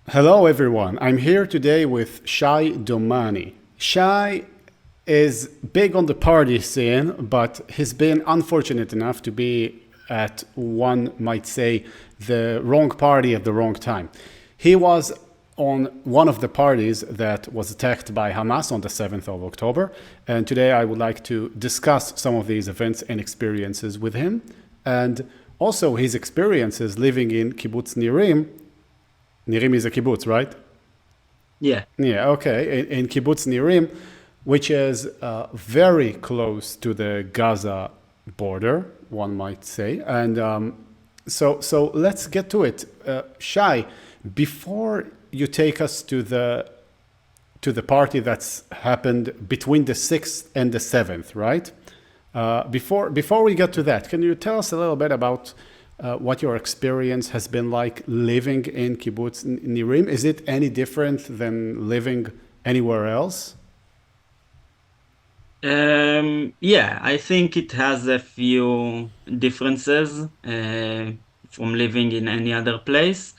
Hello, everyone. I'm here today with Shay Domany. Shay is big on the party scene, but he's been unfortunate enough to be at, one might say, the wrong party at the wrong time. He was on one of the parties that was attacked by Hamas on the 7th of October, and today I would like to discuss some of these events and experiences with him, and also his experiences living in kibbutz Nirim. Nirim is a kibbutz, right? Yeah. Yeah, okay. In kibbutz Nirim, which is very close to the Gaza border, one might say. And so let's get to it. Shai, before you take us to the party that's happened between the 6th and the 7th, right? Before we get to that, can you tell us a little bit about what your experience has been like living in kibbutz Nirim? Is it any different than living anywhere else? Yeah, I think it has a few differences from living in any other place.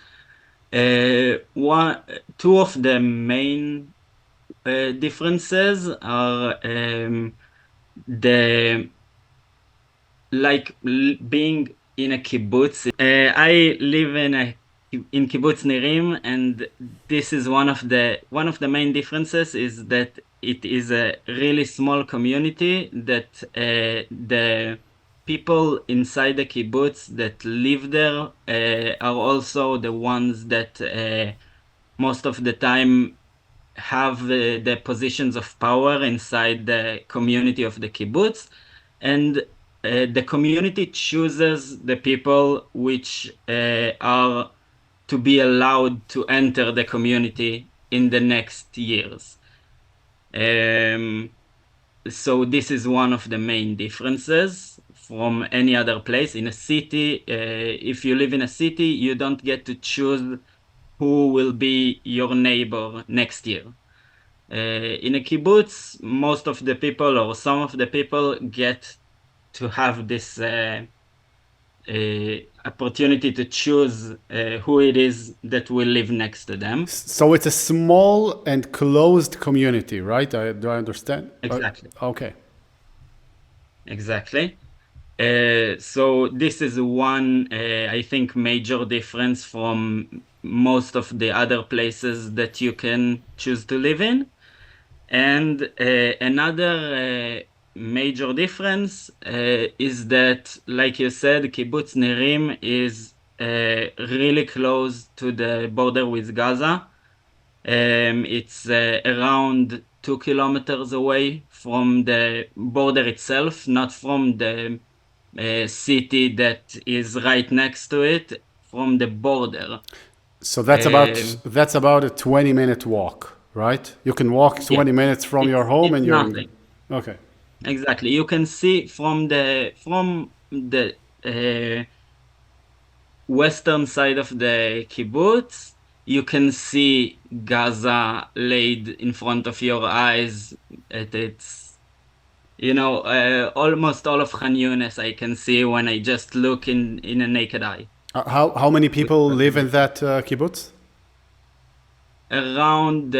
One, two of the main differences are the being in a kibbutz. I live in kibbutz Nirim, and this is one of the main differences is that it is a really small community that the people inside the kibbutz that live there are also the ones that most of the time have the positions of power inside the community of the kibbutz, and the community chooses the people which are to be allowed to enter the community in the next years. So this is one of the main differences from any other place. In a city, if you live in a city, you don't get to choose who will be your neighbor next year. In a kibbutz, most of the people or some of the people get to have this opportunity to choose who it is that will live next to them. So it's a small and closed community, right? Do I understand? Exactly. Okay. Exactly. So this is one, I think, major difference from most of the other places that you can choose to live in. And another major difference is that, like you said, kibbutz Nirim is really close to the border with Gaza. It's around 2 kilometers away from the border itself, not from the city that is right next to it, from the border. So Um, that's about a 20-minute walk, right? You can walk yeah, 20 minutes from your it's home it's and you're in. nothing. Okay. Exactly. You can see from the western side of the kibbutz, you can see Gaza laid in front of your eyes. It's almost all of Khan Yunis I can see when I just look in a naked eye. How many people live in that kibbutz? Around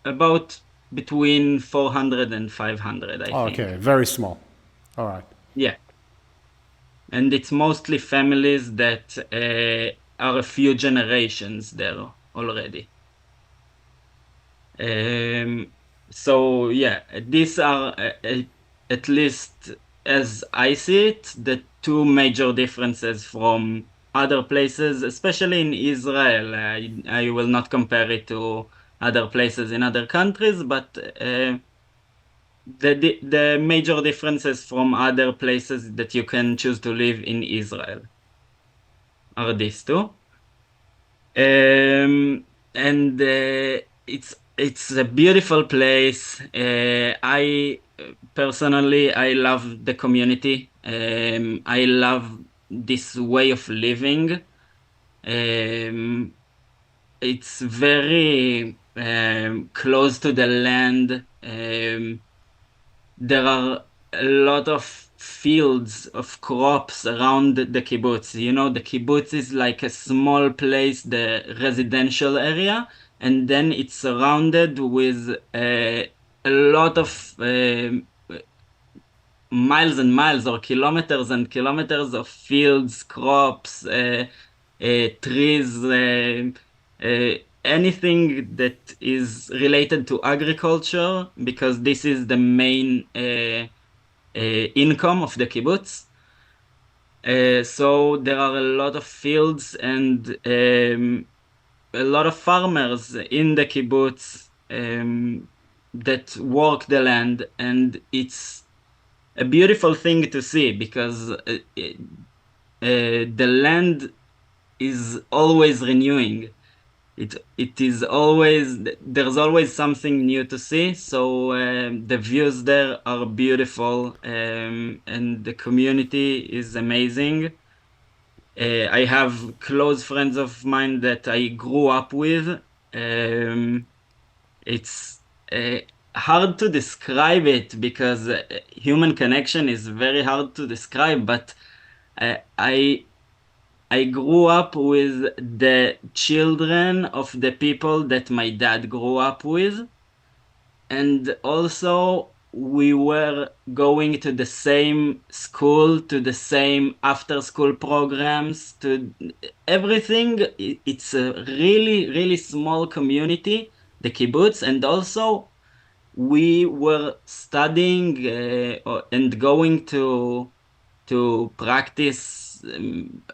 about between 400 and 500, I Oh, okay, think. very small. All right. Yeah. And it's mostly families that are a few generations there already. Um, so yeah, these are at least as I see it, the two major differences from other places, especially in Israel. I will not compare it to other places in other countries, but the major differences from other places that you can choose to live in Israel are these two. And it's a beautiful place. I personally I love the community. I love this way of living. Um, it's very close to the land. There are a lot of fields of crops around the kibbutz. You know, the kibbutz is like a small place, the residential area, and then it's surrounded with a lot of miles and miles or kilometers and kilometers of fields, crops, trees, anything that is related to agriculture, because this is the main income of the kibbutz. So there are a lot of fields and a lot of farmers in the kibbutz that work the land, and it's a beautiful thing to see because the land is always renewing. It is always, there's always something new to see. So the views there are beautiful, and the community is amazing. I have close friends of mine that I grew up with. It's hard to describe it because human connection is very hard to describe, but I grew up with the children of the people that my dad grew up with. And also, we were going to the same school, to the same after school programs, to everything. It's a really, really small community, the kibbutz. And also, we were studying and going to practice,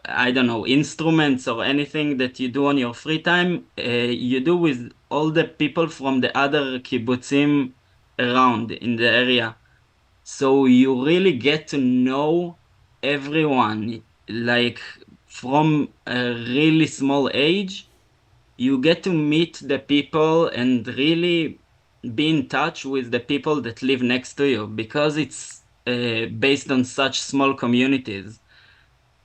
I don't know, instruments or anything that you do on your free time, you do with all the people from the other kibbutzim around in the area. So you really get to know everyone, like from a really small age. You get to meet the people and really be in touch with the people that live next to you, because it's based on such small communities.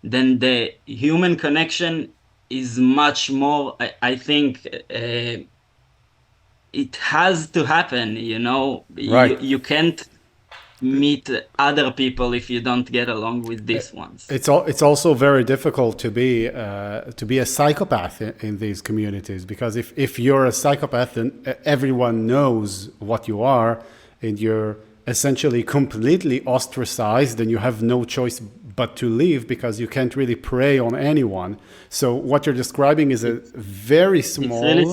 Then the human connection is much more, I think it has to happen, you know. Right. You can't meet other people if you don't get along with these ones. It's also very difficult to be a psychopath in these communities, because if you're a psychopath, then everyone knows what you are, and you're essentially completely ostracized, and you have no choice but to leave because you can't really prey on anyone. So what you're describing is a very small. It's really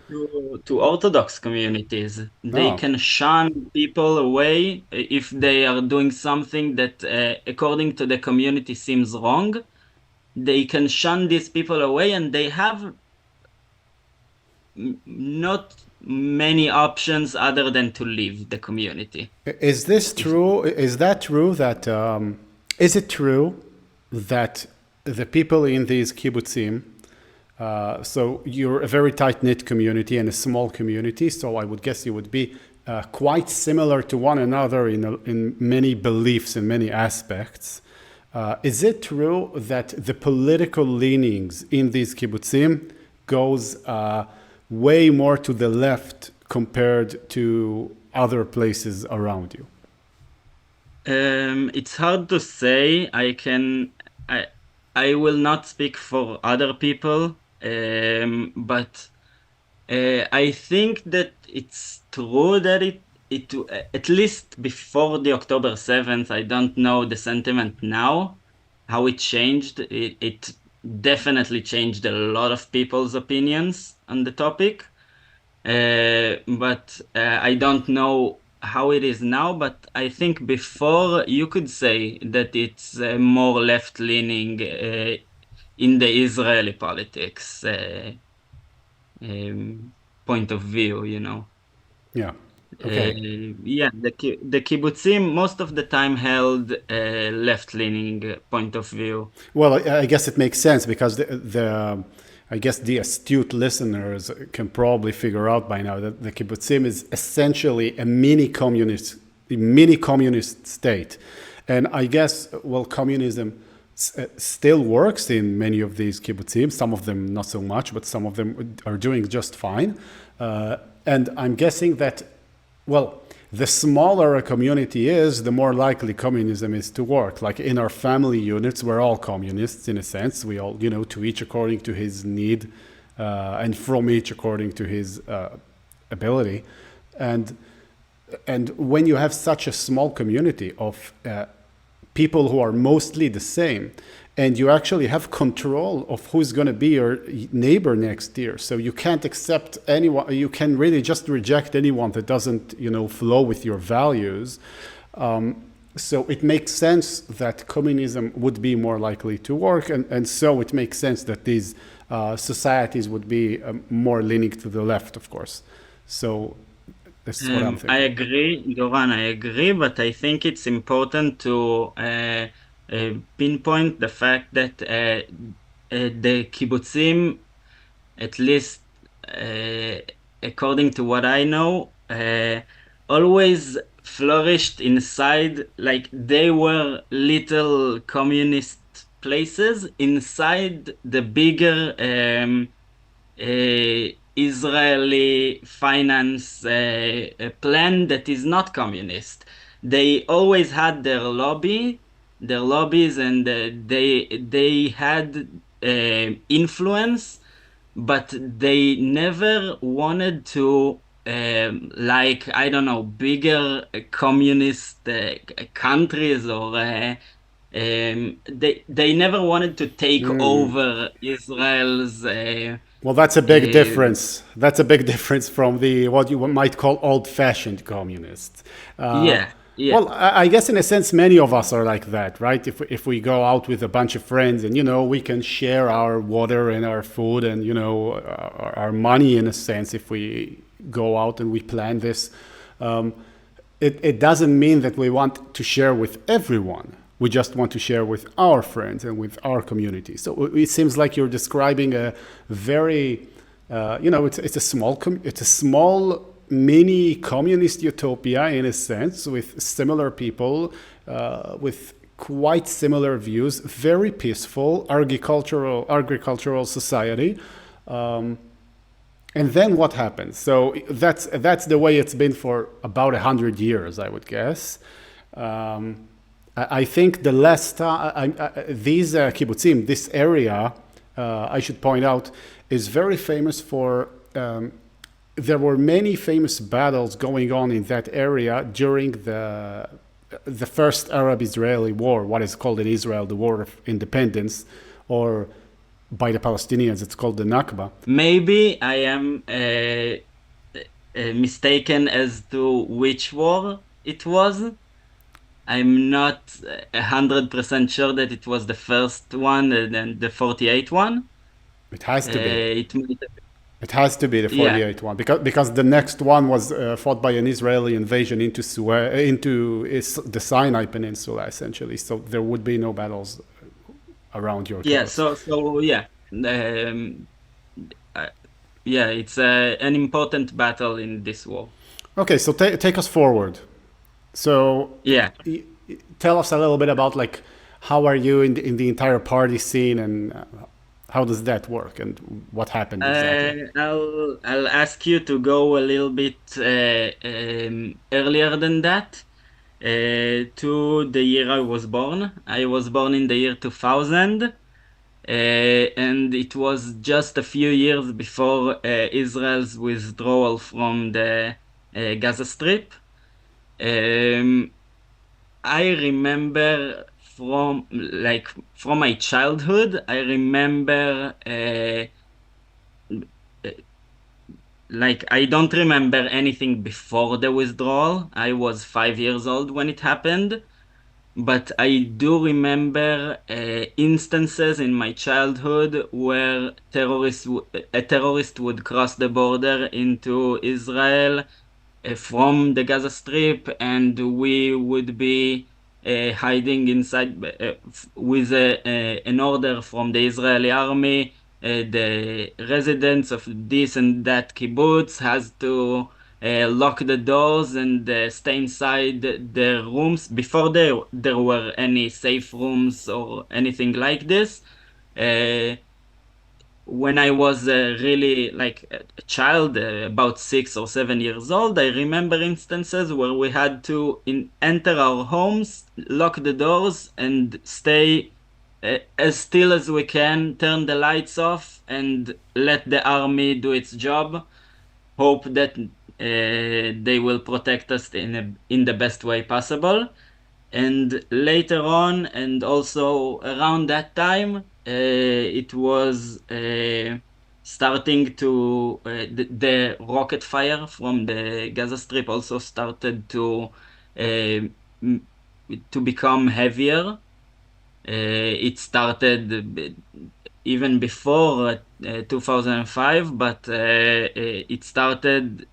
similar to Orthodox communities. They Oh. can shun people away if they are doing something that, according to the community, seems wrong. They can shun these people away, and they have not many options other than to leave the community. Is this true? Is that true that is it true that the people in these kibbutzim, so you're a very tight-knit community and a small community, so I would guess you would be quite similar to one another in many beliefs and many aspects. Is it true that the political leanings in these kibbutzim goes way more to the left compared to other places around you? It's hard to say. I will not speak for other people, but I think that it's true that it at least before the October 7th, I don't know the sentiment now, how it changed. It definitely changed a lot of people's opinions on the topic. But I don't know how it is now, but I think before you could say that it's more left-leaning in the Israeli politics point of view, you know. Yeah. Okay. Yeah, the kibbutzim most of the time held a left-leaning point of view. Well, I guess it makes sense because I guess the astute listeners can probably figure out by now that the kibbutzim is essentially a mini communist state. And I guess, well, communism still works in many of these kibbutzim, some of them not so much, but some of them are doing just fine. And I'm guessing that, well, the smaller a community is, the more likely communism is to work. Like in our family units, we're all communists in a sense. We all, to each according to his need, and from each according to his ability. And when you have such a small community of people who are mostly the same, and you actually have control of who's going to be your neighbor next year. So you can't accept anyone, you can really just reject anyone that doesn't, flow with your values. So it makes sense that communism would be more likely to work, and so it makes sense that these societies would be more leaning to the left, of course. So this is what I'm thinking. I agree, Doran, I agree, but I think it's important to pinpoint the fact that the kibbutzim, at least according to what I know, always flourished inside, like they were little communist places inside the bigger Israeli finance plan that is not communist. They always had their lobbies, and they had influence, but they never wanted to I don't know, bigger communist countries, or they never wanted to take over Israel's. Well, that's a big difference. That's a big difference from the what you might call old-fashioned communists. Yeah. Well, I guess in a sense, many of us are like that, right? If we go out with a bunch of friends, and we can share our water and our food and our money in a sense. If we go out and we plan this, it doesn't mean that we want to share with everyone. We just want to share with our friends and with our community. So it seems like you're describing a very, it's a small mini communist utopia in a sense, with similar people, with quite similar views, very peaceful agricultural society. And then what happens? So that's the way it's been for about 100 years, I would guess. I think the last these kibbutzim, this area, I should point out, is very famous for. There were many famous battles going on in that area during the first Arab-Israeli war, what is called in Israel the War of Independence, or by the Palestinians it's called the Nakba. Maybe I am mistaken as to which war it was. I'm not 100% sure that it was the first one and then the 48 one. It has to be. It has to be the 48 one, because the next one was fought by an Israeli invasion into the Sinai Peninsula, essentially. So there would be no battles around your coast. It's an important battle in this war. Okay, so take us forward. So tell us a little bit about how are you in the entire party scene, and how does that work, and what happened exactly? I'll ask you to go a little bit earlier than that, to the year I was born. I was born in the year 2000, and it was just a few years before Israel's withdrawal from the Gaza Strip. I remember from my childhood, I remember I don't remember anything before the withdrawal. I was 5 years old when it happened, but I do remember instances in my childhood where a terrorist would cross the border into Israel from the Gaza Strip, and we would be hiding inside with an order from the Israeli army. The residents of this and that kibbutz has to lock the doors and stay inside their rooms before there were any safe rooms or anything like this. when I was really like a child, about 6 or 7 years old, I remember instances where we had to enter our homes, lock the doors, and stay as still as we can, turn the lights off, and let the army do its job. Hope that they will protect us in the best way possible. And later on, and also around that time, it was starting to the rocket fire from the Gaza Strip also started uh, m- to become heavier. It started even before 2005, but it started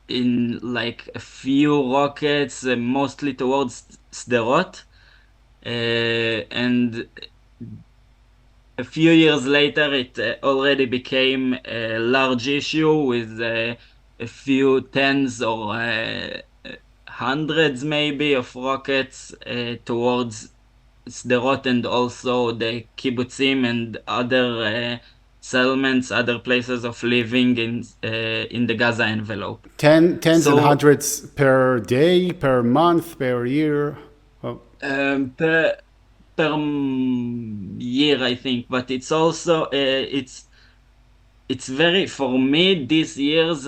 in like a few rockets, mostly towards Sderot. And a few years later, it already became a large issue with a few tens or hundreds, maybe, of rockets towards Sderot and also the kibbutzim and other settlements, other places of living in the Gaza envelope. Tens and So hundreds per day, per month, per year. Oh, per year, I think, but it's also it's very for me these years.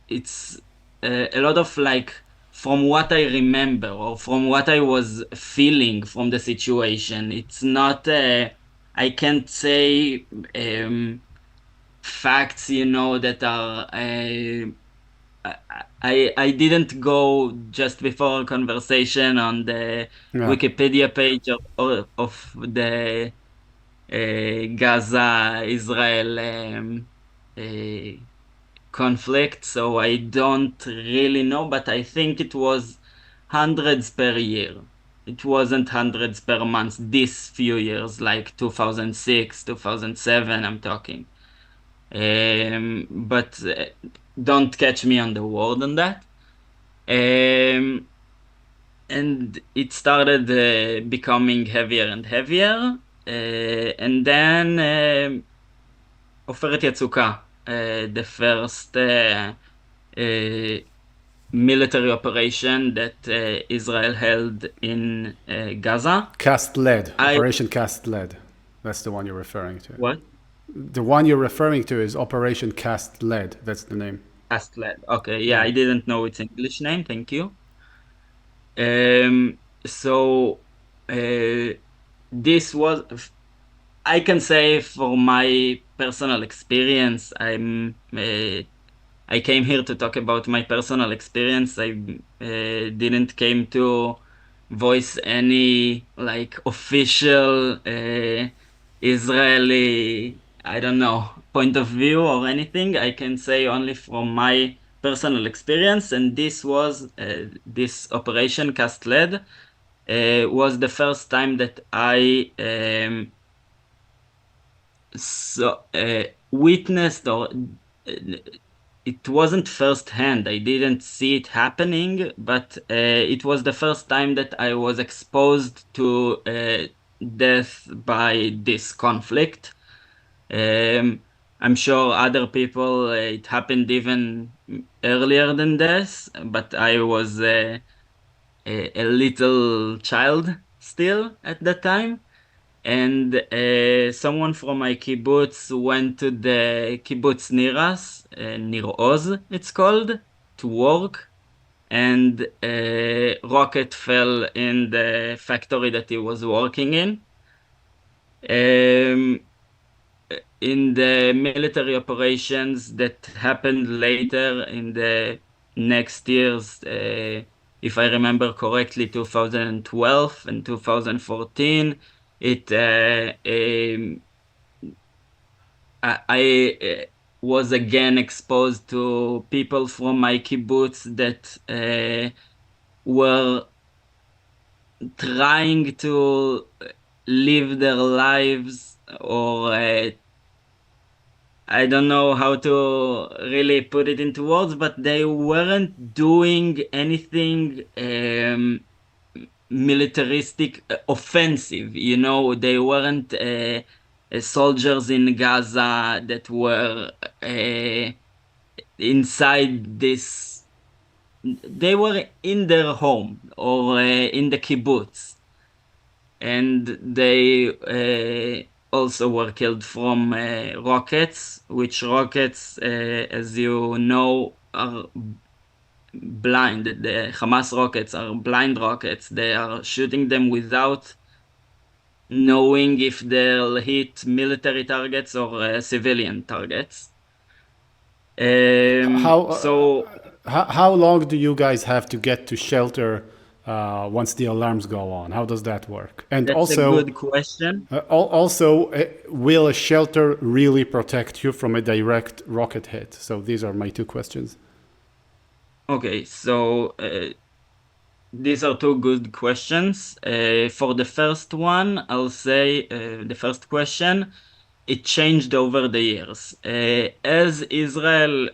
It's a lot of like from what I remember or from what I was feeling from the situation. It's not. I can't say facts, that are. I didn't go just before a conversation on the yeah. Wikipedia page of the Gaza Israel uh, conflict, so I don't really know, but I think it was hundreds per year. It wasn't hundreds per month this few years, like 2006, 2007, I'm talking. But don't catch me on the word on that. Um, and it started becoming heavier and heavier. And then Oferet Yetzuka, the first military operation that Israel held in Gaza. Cast lead, I Operation Cast lead. That's the one you're referring to. what? The one you're referring to is Operation Cast lead. That's the name. Astled. Okay, yeah, Yeah. I didn't know its English name. Thank you. So this was, I can say, for my personal experience, I came here to talk about my personal experience. I didn't came to voice any like official Israeli, I don't know, point of view or anything. I can say only from my personal experience, and this operation Cast Lead was the first time that I witnessed or it wasn't firsthand. I didn't see it happening, but it was the first time that I was exposed to death by this conflict. Um, I'm sure other people, it happened even earlier than this, but I was a little child still at that time. And someone from my kibbutz went to the kibbutz near us, Nir Oz, it's called, to work. And a rocket fell in the factory that he was working in. Um, in the military operations that happened later in the next years, if I remember correctly, 2012 and 2014, it I was again exposed to people from my kibbutz that were trying to live their lives, or I don't know how to really put it into words, but they weren't doing anything militaristic offensive. They weren't soldiers in Gaza that were inside this. They were in their home or in the kibbutz, and they also were killed from rockets, which rockets, as you know, are blind. The Hamas rockets are blind rockets. They are shooting them without knowing if they'll hit military targets or civilian targets. How So how long do you guys have to get to shelter once the alarms go on? How does that work? And that's a also, good question. will a shelter really protect you from a direct rocket hit? So these are my two questions. Okay, so these are two good questions. For the first one, I'll say the first question, it changed over the years. As Israel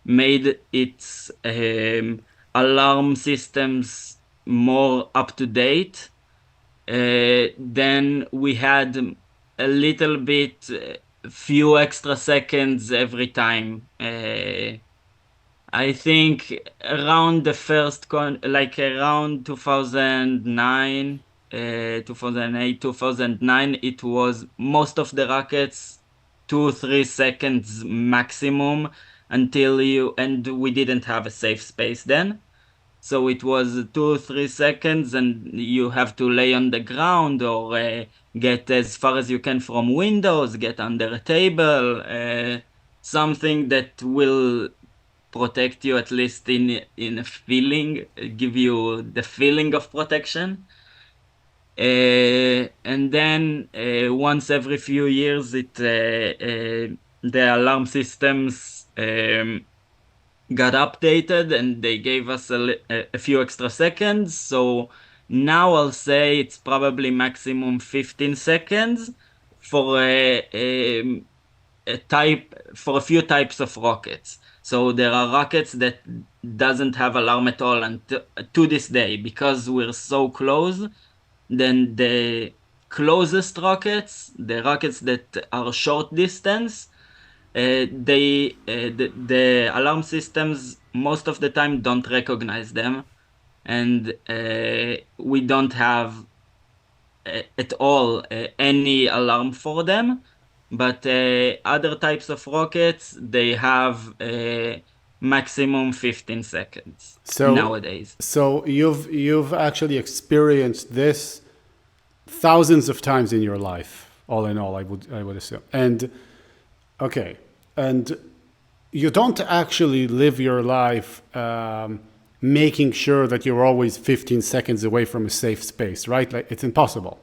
made its alarm systems more up to date, then we had a little bit, few extra seconds every time. I think around the first like around 2009, 2008, 2009, it was most of the rockets 2, 3 seconds maximum until and we didn't have a safe space then. So it was 2, 3 seconds, and you have to lay on the ground or get as far as you can from windows, get under a table, something that will protect you at least in a feeling, give you the feeling of protection. And then once every few years, the alarm systems got updated and they gave us a few extra seconds. So now I'll say it's probably maximum 15 seconds for a few types of rockets. So there are rockets that doesn't have alarm at all, and to this day, because we're so close, then the closest rockets, the rockets that are short distance, the alarm systems most of the time don't recognize them, and we don't have at all any alarm for them. But other types of rockets, they have maximum 15 seconds So nowadays. so you've actually experienced this thousands of times in your life, all in all, I would assume. And okay, and you don't actually live your life making sure that you're always 15 seconds away from a safe space, right? Like it's impossible.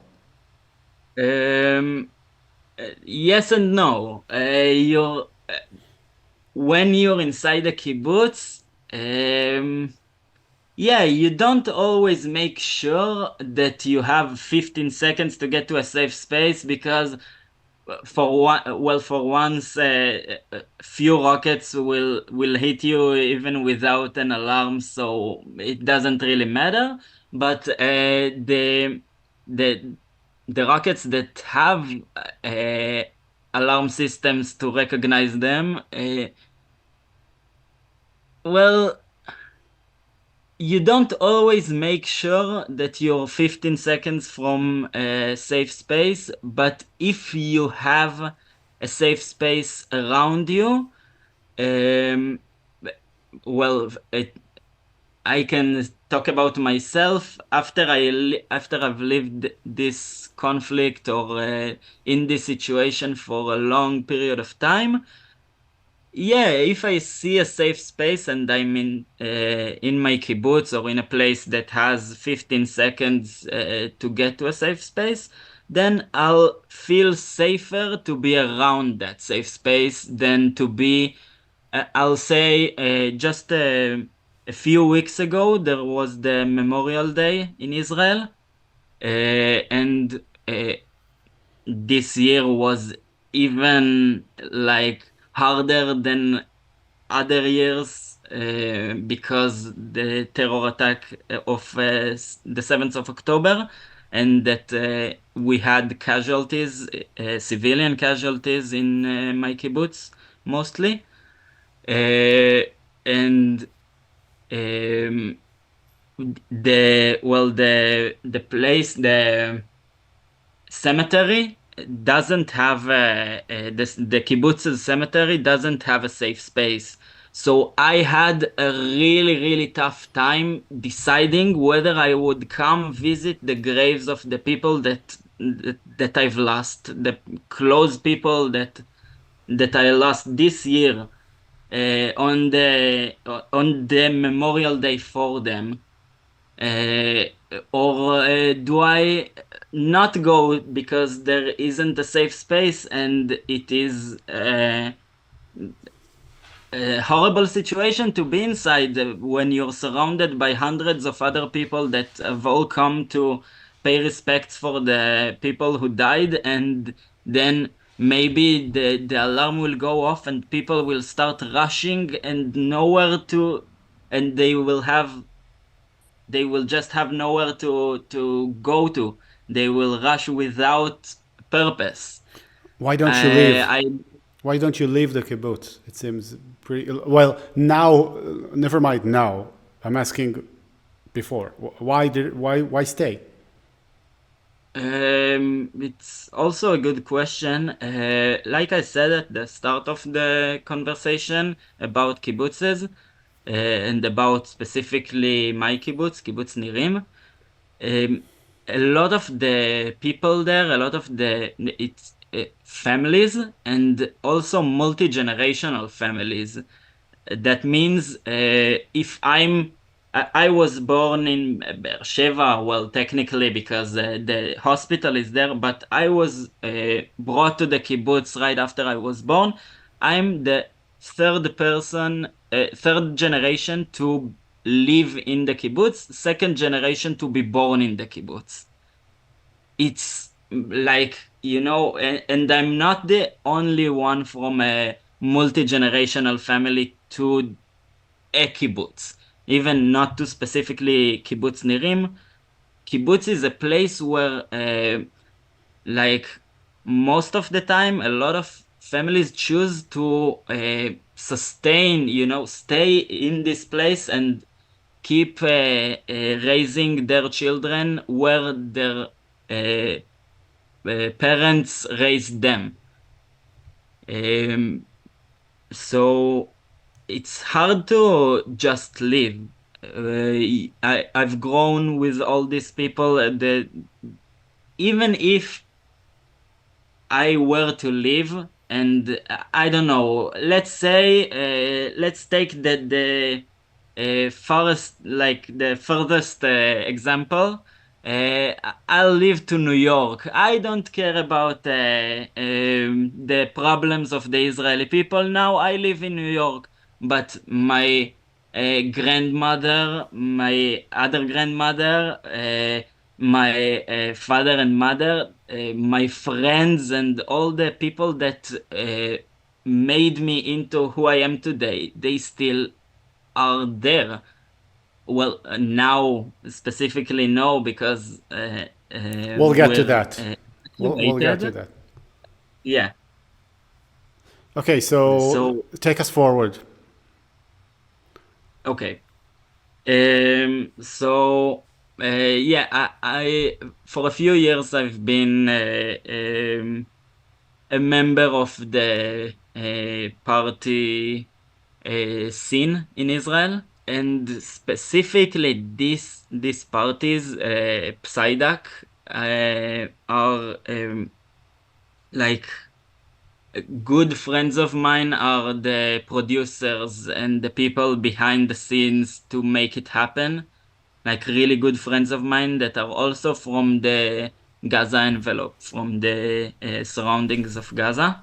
Um, yes and no. When you're inside a kibbutz, yeah, you don't always make sure that you have 15 seconds to get to a safe space because for once, few rockets will hit you even without an alarm, so it doesn't really matter. But the the rockets that have uh, alarm systems to recognize them, well, you don't always make sure that you're 15 seconds from a safe space, but if you have a safe space around you, um, well, I can talk about myself after I've lived this conflict or in this situation for a long period of time. Yeah, if I see a safe space and I'm in my kibbutz or in a place that has 15 seconds to get to a safe space, then I'll feel safer to be around that safe space than to be. I'll say just a few weeks ago there was the Memorial Day in Israel, and this year was even like harder than other years because the terror attack of the 7th of October. and that we had casualties, civilian casualties in my kibbutz mostly. And um, the cemetery doesn't have the kibbutz's cemetery doesn't have a safe space. So I had a really tough time deciding whether I would come visit the graves of the people that I've lost, the close people that I lost this year on the Memorial Day for them. Uh, or do I not go because there isn't a safe space and it is a horrible situation to be inside when you're surrounded by hundreds of other people that have all come to pay respects for the people who died, and then maybe the alarm will go off and people will start rushing and nowhere to, and they will just have nowhere to go to. They will rush without purpose. Why don't you leave? I Why don't you leave the kibbutz? It seems pretty well now. Never mind now. I'm asking before. Why stay? It's also a good question. Like I said at the start of the conversation about kibbutzes, and about specifically my kibbutz, kibbutz Nirim, um, a lot of the people there, a lot of it's families and also multi-generational families. That means if I was born in Beersheba, well, technically because the hospital is there, but I was brought to the kibbutz right after I was born. I'm the third generation to live in the kibbutz, second generation to be born in the kibbutz. It's like, and I'm not the only one from a multi-generational family to a kibbutz, even not to specifically kibbutz Nirim. Kibbutz is a place where, like most of the time, a lot of families choose to sustain, stay in this place and keep raising their children where their parents raised them. So it's hard to just live. I've grown with all these people. Even if I were to live, and I don't know, let's take the farthest, like the furthest example. I'll live to New York. I don't care about the problems of the Israeli people now. I live in New York, but my grandmother, my other grandmother, my father and mother, my friends, and all the people that made me into who I am today, they still are there. Well, now specifically no, because We'll get to we're that. We'll get to evacuated. that. Yeah. Okay, so So, take us forward. okay. So, yeah, I for a few years I've been a member of the party scene in Israel, and specifically these parties, Psyduck, are like good friends of mine are the producers and the people behind the scenes to make it happen. Like really good friends of mine that are also from the Gaza Envelope, from the surroundings of Gaza.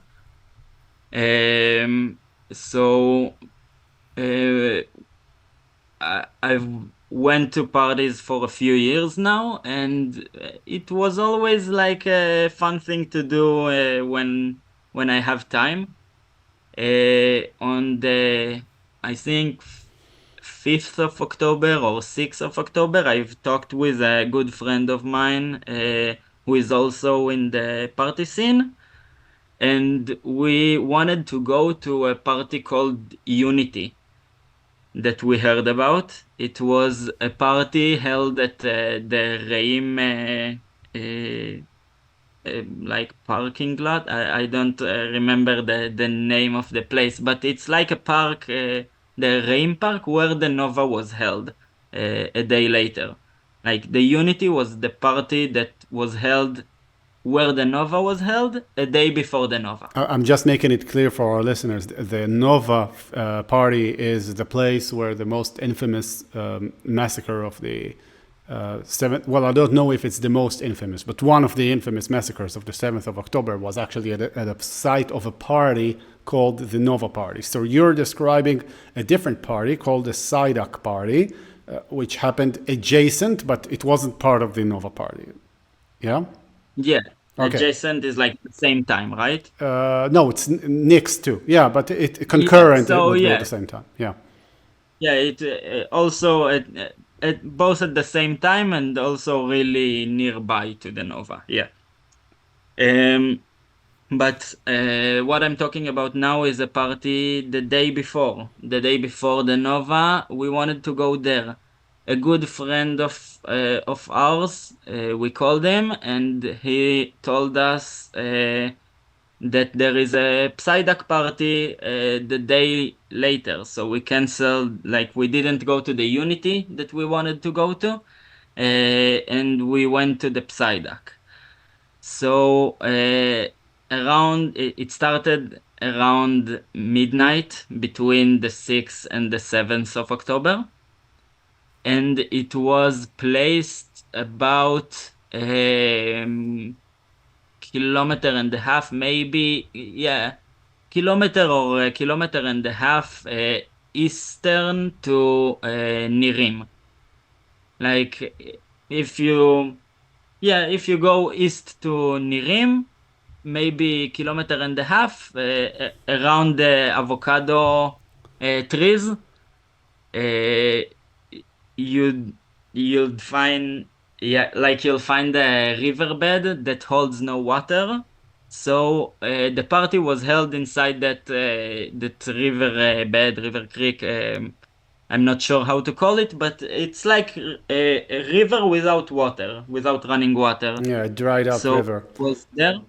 So uh, I've went to parties for a few years now, and it was always like a fun thing to do when I have time. On the, I think, 5th of October or 6th of October. I've talked with a good friend of mine who is also in the party scene, and we wanted to go to a party called Unity that we heard about. It was a party held at the Reim like parking lot. I don't remember the name of the place, but it's like a park, the Reim Park, where the Nova was held a day later. Like the Unity was the party that was held where the Nova was held a day before the Nova. I'm just making it clear for our listeners. The Nova party is the place where the most infamous massacre of the 7th. Well, I don't know if it's the most infamous, but one of the infamous massacres of the 7th of October was actually at a site of a party called the Nova Party. So you're describing a different party called the Sidak Party, which happened adjacent, but it wasn't part of the Nova Party. Yeah? Yeah, Okay. adjacent is like the same time, right? No, it's next to. Yeah, but it concurrent, it So would be at yeah, the same time. Yeah. yeah, it also both at the same time and also really nearby to the Nova. Yeah. But what I'm talking about now is a party the day before. The day before the Nova, we wanted to go there. A good friend of ours, we called him, and he told us that there is a Psyduck party the day later. So we canceled, like we didn't go to the Unity that we wanted to go to, and we went to the Psyduck. So it started around midnight between the 6th and the 7th of October, and it was placed about kilometer and a half, maybe, yeah, kilometer or a kilometer and a half eastern to Nirim. Like if you go east to Nirim, maybe kilometer and a half around the avocado trees, you'd you'll find you'll find a riverbed that holds no water. So the party was held inside that river bed, river creek. I'm not sure how to call it, but it's like a river without water, without running water. Yeah, a dried up So river. it was there.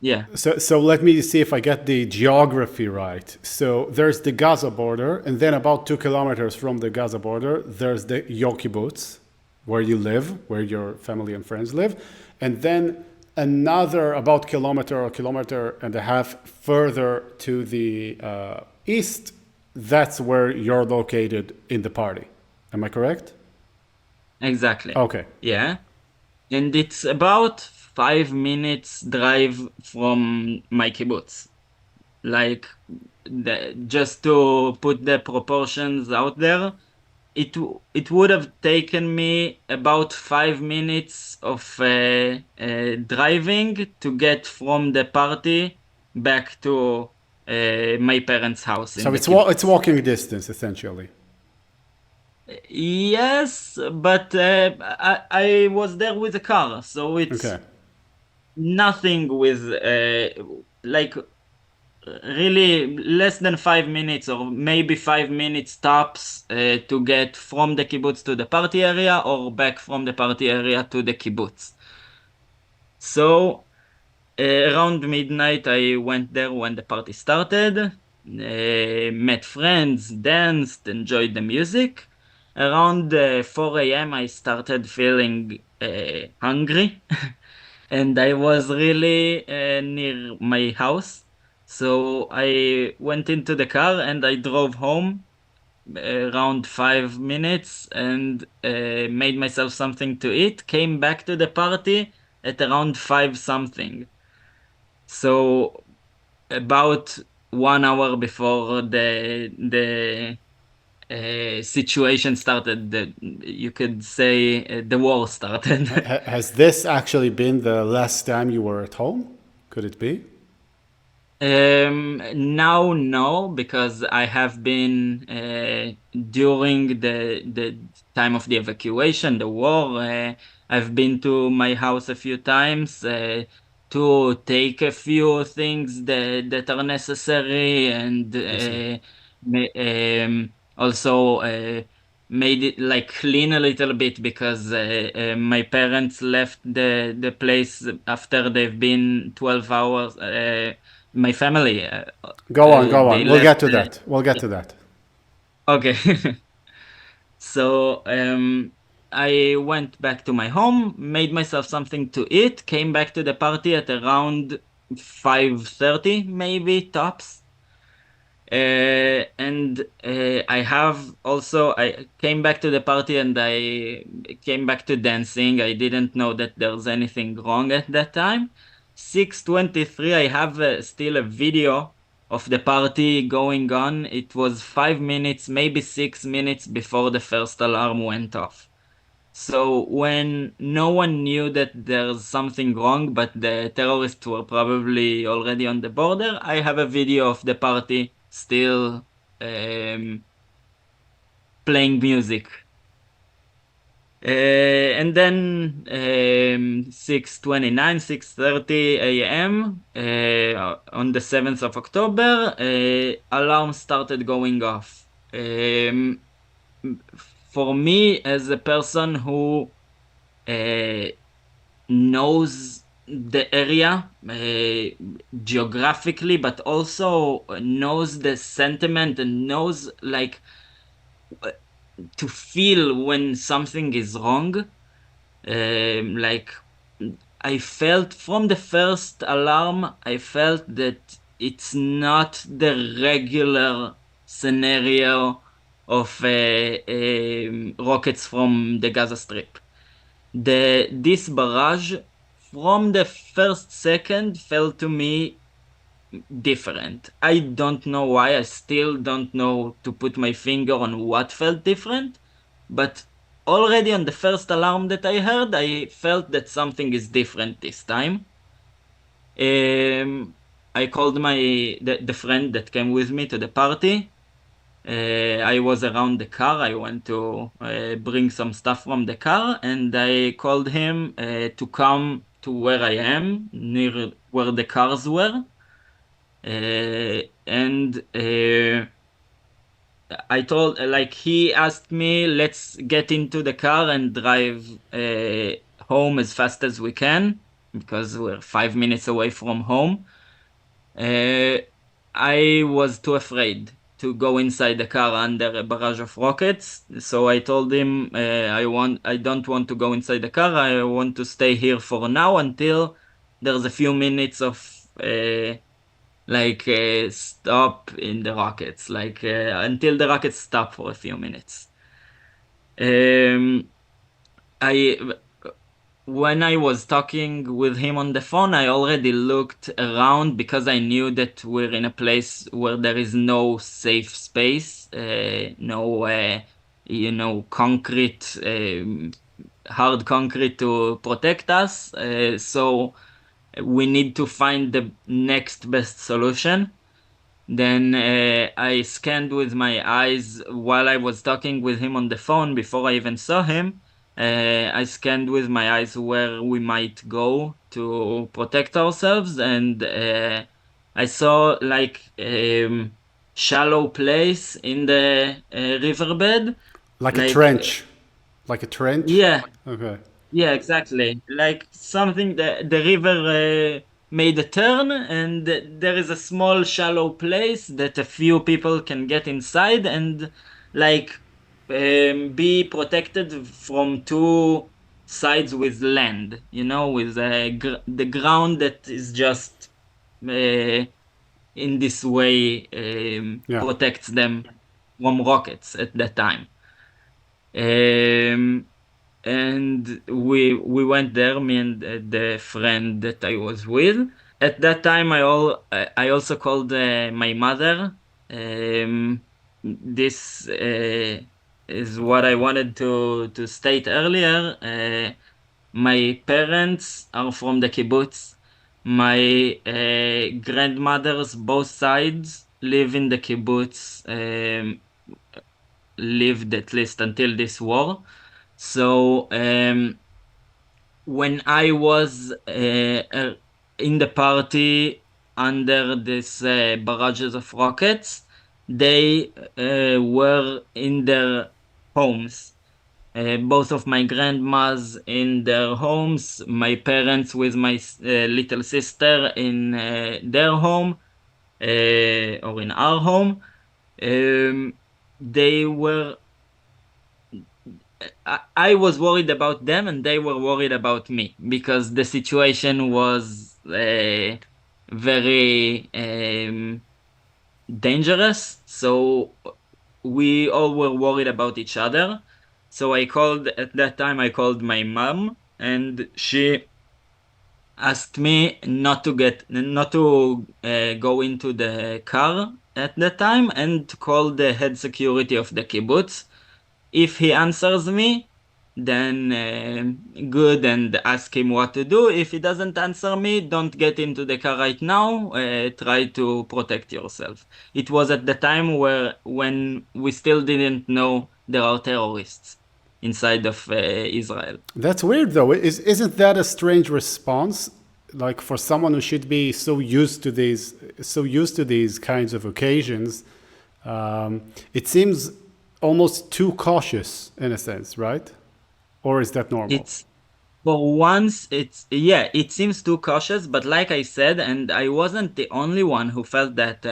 Yeah, So let me see if I get the geography right. So there's the Gaza border, and then about 2 kilometers from the Gaza border, there's the your kibbutz, where you live, where your family and friends live, and then another about kilometer or kilometer and a half further to the east. That's where you're located in the party. Am I correct? exactly. Okay. Yeah. And it's about 5 minutes drive from my kibbutz. Like, just to put the proportions out there, it would have taken me about 5 minutes of driving to get from the party back to my parents' house in So the it's kibbutz. walking distance essentially. Yes, but I was there with a car, so it's Okay. nothing with like really less than 5 minutes or maybe 5 minutes tops to get from the kibbutz to the party area or back from the party area to the kibbutz. So around midnight, I went there when the party started, met friends, danced, enjoyed the music. Around 4 a.m., I started feeling hungry, and I was really near my house. So I went into the car and I drove home around 5 minutes and made myself something to eat. Came back to the party at around 5 something. So about 1 hour before the situation started, you could say the war started. Has this actually been the last time you were at home? Could it be? Now, no, because I have been during the time of the evacuation, the war. I've been to my house a few times to take a few things that are necessary, and I see. also made it like clean a little bit because my parents left the place after they've been 12 hours. My family, Go on, go they on. We'll left. get to that. We'll get to that. Okay. So I went back to my home, made myself something to eat, came back to the party at around 5:30, maybe tops. I came back to the party and I came back to dancing. I didn't know that there's anything wrong at that time. 6:23, I have still a video of the party going on. It was 5 minutes, maybe 6 minutes before the first alarm went off. So when no one knew that there's something wrong, but the terrorists were probably already on the border, I have a video of the party still um, playing music. And then 6:29, 6:30 a.m. On the 7th of October, alarm started going off. For me, as a person who uh, knows the area geographically, but also knows the sentiment and knows like uh, to feel when something is wrong. Like I felt from the first alarm, I felt that it's not the regular scenario of rockets from the Gaza Strip. This barrage from the first second felt to me different. I don't know why. I still don't know to put my finger on what felt different, but already on the first alarm that I heard, I felt that something is different this time. I called the friend that came with me to the party. I was around the car. I went to bring some stuff from the car, and I called him to come to where I am, near where the cars were. And I told, like, he asked me, let's get into the car and drive home as fast as we can, because we're 5 minutes away from home. Uh, I was too afraid to go inside the car under a barrage of rockets, so I told him I don't want to go inside the car. I want to stay here for now until there's a few minutes of stop in the rockets, until the rockets stop for a few minutes. Um, I When I was talking with him on the phone, I already looked around because I knew that we're in a place where there is no safe space, no, concrete, hard concrete to protect us. So we need to find the next best solution. Then I scanned with my eyes while I was talking with him on the phone before I even saw him. I scanned with my eyes where we might go to protect ourselves, and I saw shallow place in the riverbed. Like a Like, trench. Like a trench? yeah, Okay. yeah, exactly. Like something the river made a turn, and there is a small shallow place that a few people can get inside and like be protected from two sides with land, with the ground that is just in this way Yeah. protects them from rockets at that time. Um, and we went there, me and the friend that I was with. At that time, I also called my mother. This is what I wanted to state earlier. My parents are from the kibbutz. My grandmothers, both sides, live in the kibbutz, lived at least until this war. So when I was in the party under this barrages of rockets, they were in their homes. Both of my grandmas in their homes, my parents with my little sister in their home, or in our home. Um, they were I was worried about them and they were worried about me because the situation was very dangerous. So we all were worried about each other. So at that time, I called my mom and she asked me not to go into the car at that time and to call the head security of the kibbutz. If he answers me, then good, and ask him what to do. If he doesn't answer me, don't get into the car right now. Try to protect yourself. It was at the time when we still didn't know there are terrorists inside of Israel. That's weird, though. Isn't that a strange response? Like for someone who should be so used to these kinds of occasions, it seems almost too cautious in a sense, right? Or is that normal? It's For once, yeah, it seems too cautious, but like I said, and I wasn't the only one who felt that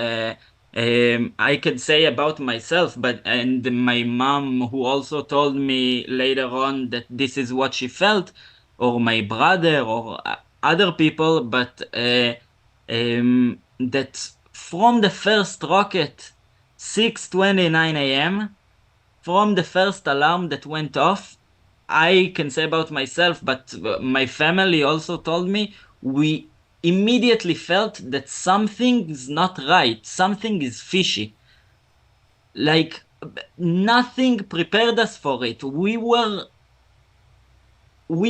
I could say about myself, and my mom who also told me later on that this is what she felt, or my brother or other people, but that from the first rocket, 6:29 a.m., from the first alarm that went off, I can say about myself, but my family also told me, we immediately felt that something is not right, something is fishy. Like nothing prepared us for it. We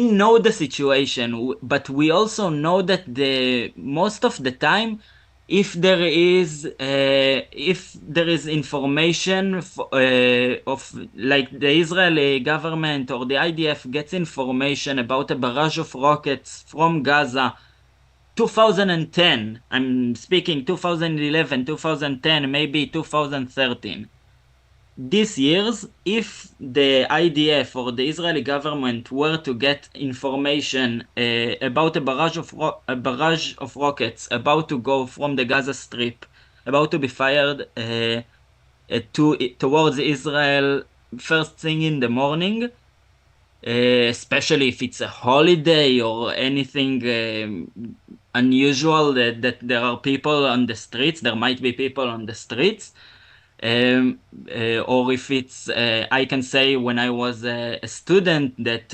know the situation, but we also know that the most of the time, if there is information of like the Israeli government or the IDF gets information about a barrage of rockets from Gaza, 2010, I'm speaking 2011, 2010, maybe 2013. These years, if the IDF or the Israeli government were to get information about a barrage of rockets about to go from the Gaza Strip, about to be fired towards Israel first thing in the morning, especially if it's a holiday or anything unusual that there are people on the streets, there might be people on the streets. Or if I can say when I was a student that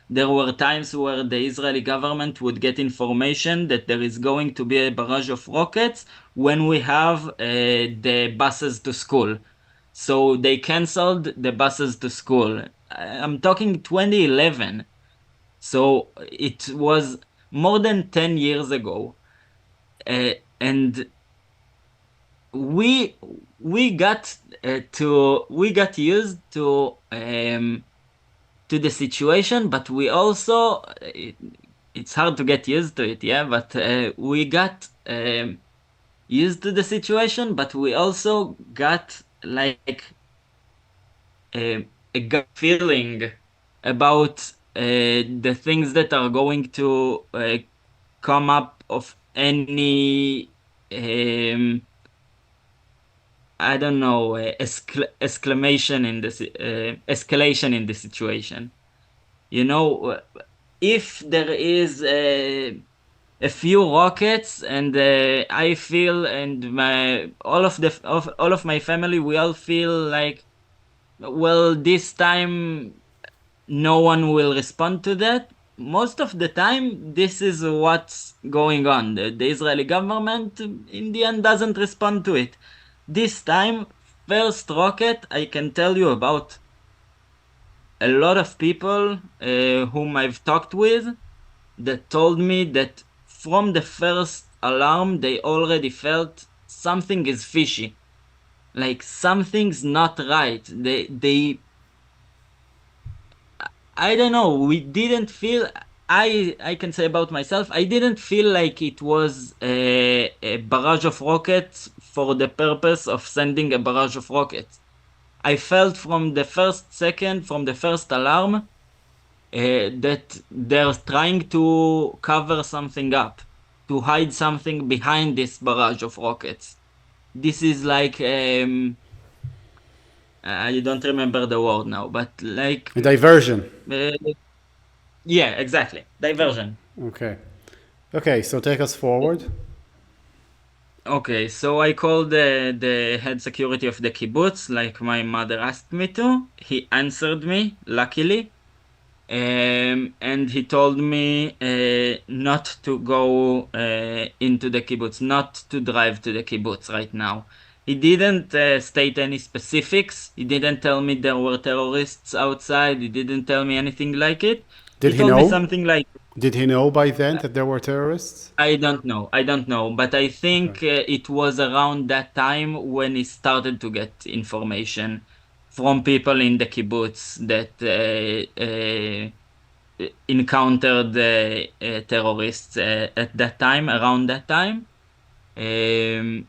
there were times where the Israeli government would get information that there is going to be a barrage of rockets when we have the buses to school. So they canceled the buses to school. I'm talking 2011. So it was more than 10 years ago. And we we got we got used to the situation, but we also it's hard to get used to it, yeah. But we got used to the situation, but we also got like a gut feeling about the things that are going to come up of any I don't know, exclamation in this escalation in the situation. You know, if there is a few rockets, and I feel, and my all of my family, we all feel like, well, this time no one will respond to that. Most of the time, this is what's going on. The Israeli government, in the end, doesn't respond to it. This time, first rocket, I can tell you about a lot of people whom I've talked with. that told me that from the first alarm, they already felt something is fishy. Like something's not right. I don't know. We didn't feel. I can say about myself. I didn't feel like it was a barrage of rockets for the purpose of sending a barrage of rockets. I felt from the first second, from the first alarm, that they're trying to cover something up, to hide something behind this barrage of rockets. This is like I don't remember the word now, but like A diversion. uh, yeah, exactly. Diversion. Okay. Okay, so take us forward. Okay, so I called the head security of the kibbutz, like my mother asked me to. He answered me, luckily. And he told me not to go into the kibbutz, not to drive to the kibbutz right now. He didn't state any specifics. He didn't tell me there were terrorists outside. He didn't tell me anything like it. Did He he told me know? something like, Did he know by then that there were terrorists? I don't know. I don't know. But I Okay. think it was around that time when he started to get information from people in the kibbutz that encountered terrorists at that time, around that time. Um,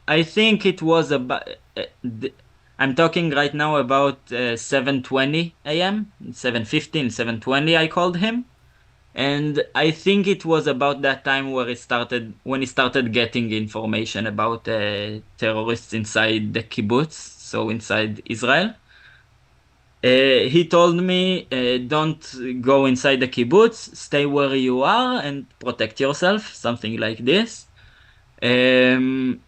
I think it was about. I'm talking right now about 7:20 a.m., 7:15, 7:20. I called him, and I think it was about that time where when he started getting information about terrorists inside the kibbutz, so inside Israel. He told me, don't go inside the kibbutz, stay where you are and protect yourself, something like this. Um,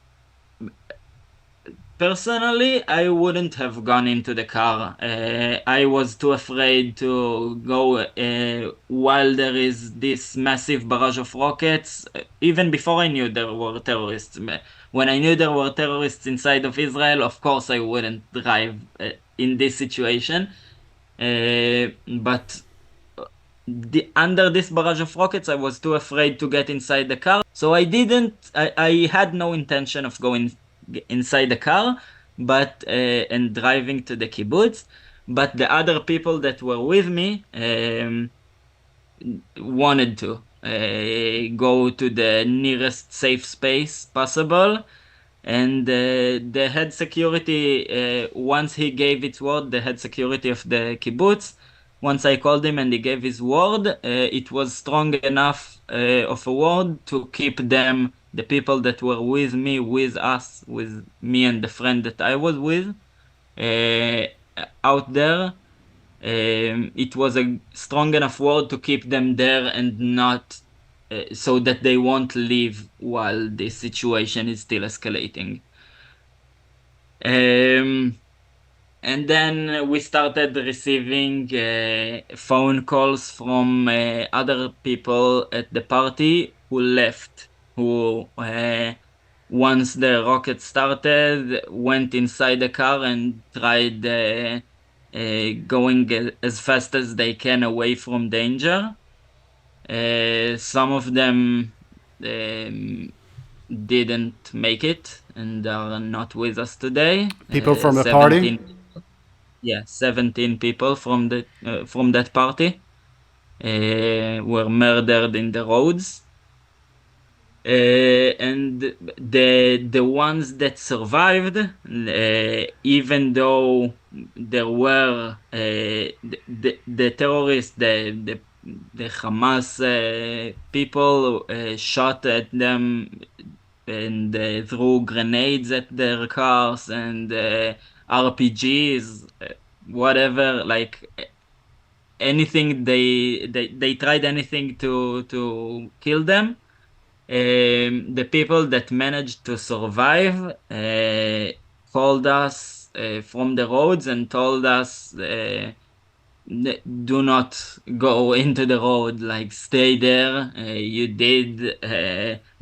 Personally, I wouldn't have gone into the car. I was too afraid to go while there is this massive barrage of rockets. Even before I knew there were terrorists. When I knew there were terrorists inside of Israel, of course I wouldn't drive in this situation. But under this barrage of rockets, I was too afraid to get inside the car. So I didn't, I had no intention of going inside the car, but, and driving to the kibbutz. But the other people that were with me, wanted to, go to the nearest safe space possible. And the head security, once he gave its word, the head security of the kibbutz, once I called him and he gave his word, it was strong enough of a word to keep them, the people that were with me, with us, with me and the friend that I was with, uh, out there. It was a strong enough word to keep them there and not so that they won't leave while the situation is still escalating. Um, and then we started receiving phone calls from other people at the party who left, who once the rocket started, went inside the car and tried going as fast as they can away from danger. Some of them um, didn't make it and are not with us today. People from the party? 17, yeah, 17 people from that party were murdered in the roads. And the ones that survived, even though there were the terrorists, the Hamas people shot at them and threw grenades at their cars and RPGs, whatever, like anything they tried anything to kill them. The people that managed to survive called us from the roads and told us, do not go into the road, like stay there. You did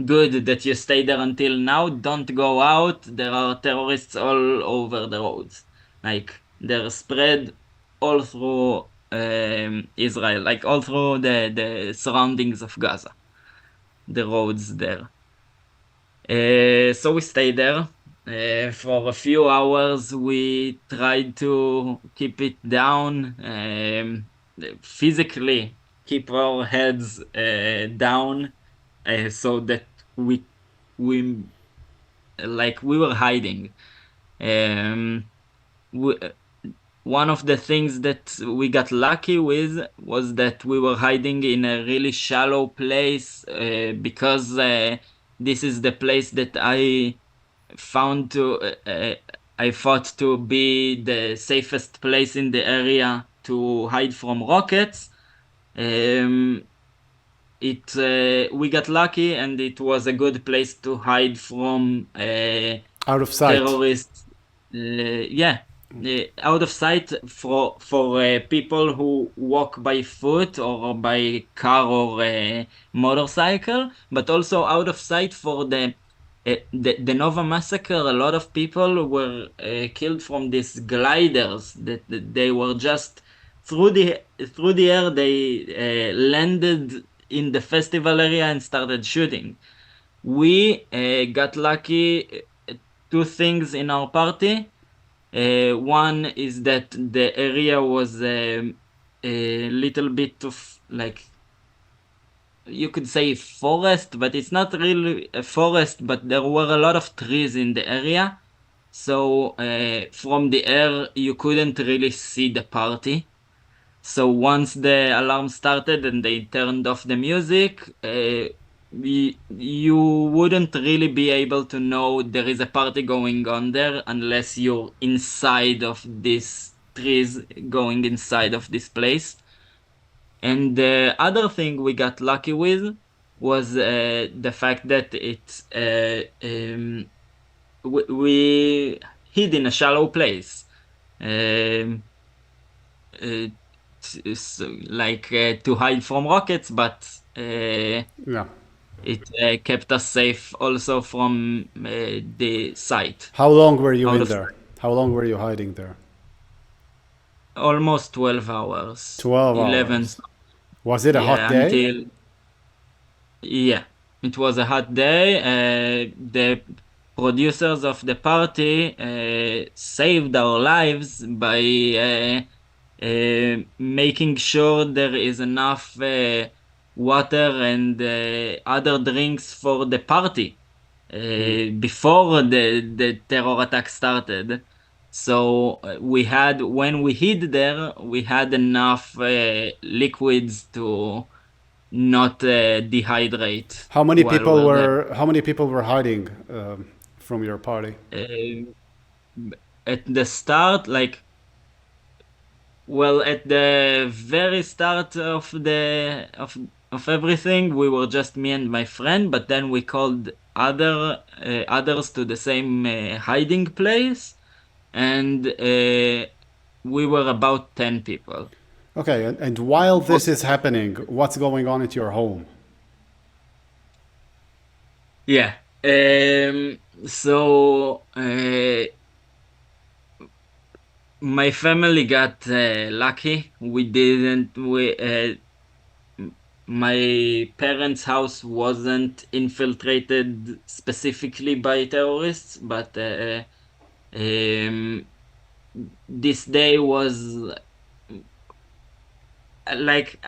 good that you stayed there until now. Don't go out. There are terrorists all over the roads. Like they're spread all through Israel, like all through the surroundings of Gaza, the roads there. So we stayed there. For a few hours, we tried to keep it down, physically keep our heads down, so that we we were hiding. Um, we, One of the things that we got lucky with was that we were hiding in a really shallow place, because this is the place that found to I thought to be the safest place in the area to hide from rockets. Um, it We got lucky, and it was a good place to hide from Out of sight. terrorists. Yeah, out of sight for people who walk by foot or by car or motorcycle, but also out of sight for the Nova massacre. A lot of people were killed from these gliders that they were just through the air. They landed in the festival area and started shooting. We got lucky. Two things in our party. One is that the area was a little bit of, like, you could say forest, but it's not really a forest, but there were a lot of trees in the area. So from the air, you couldn't really see the party. So once the alarm started and they turned off the music, you wouldn't really be able to know there is a party going on there unless you're inside of these trees, going inside of this place. And the other thing we got lucky with was the fact that we hid in a shallow place. Um, uh, to hide from rockets, but Yeah. it kept us safe also from the site. How long were you Out in of there? How long were you hiding there? almost 12 hours, 12 11. hours. Was it a hot Yeah, day? yeah, it was a hot day. The producers of the party saved our lives by making sure there is enough water and other drinks for the party before the terror attack started. So when we hid there, we had enough liquids to not dehydrate while we're there. How many people were hiding from your party? Uh, at the start, at the very start of everything, we were just me and my friend, but then we called others to the same hiding place, and we were about 10 people. Okay, and while this is happening, what's going on at your home? Yeah. So my family got lucky. We didn't. My parents' house wasn't infiltrated specifically by terrorists, but um, this day was like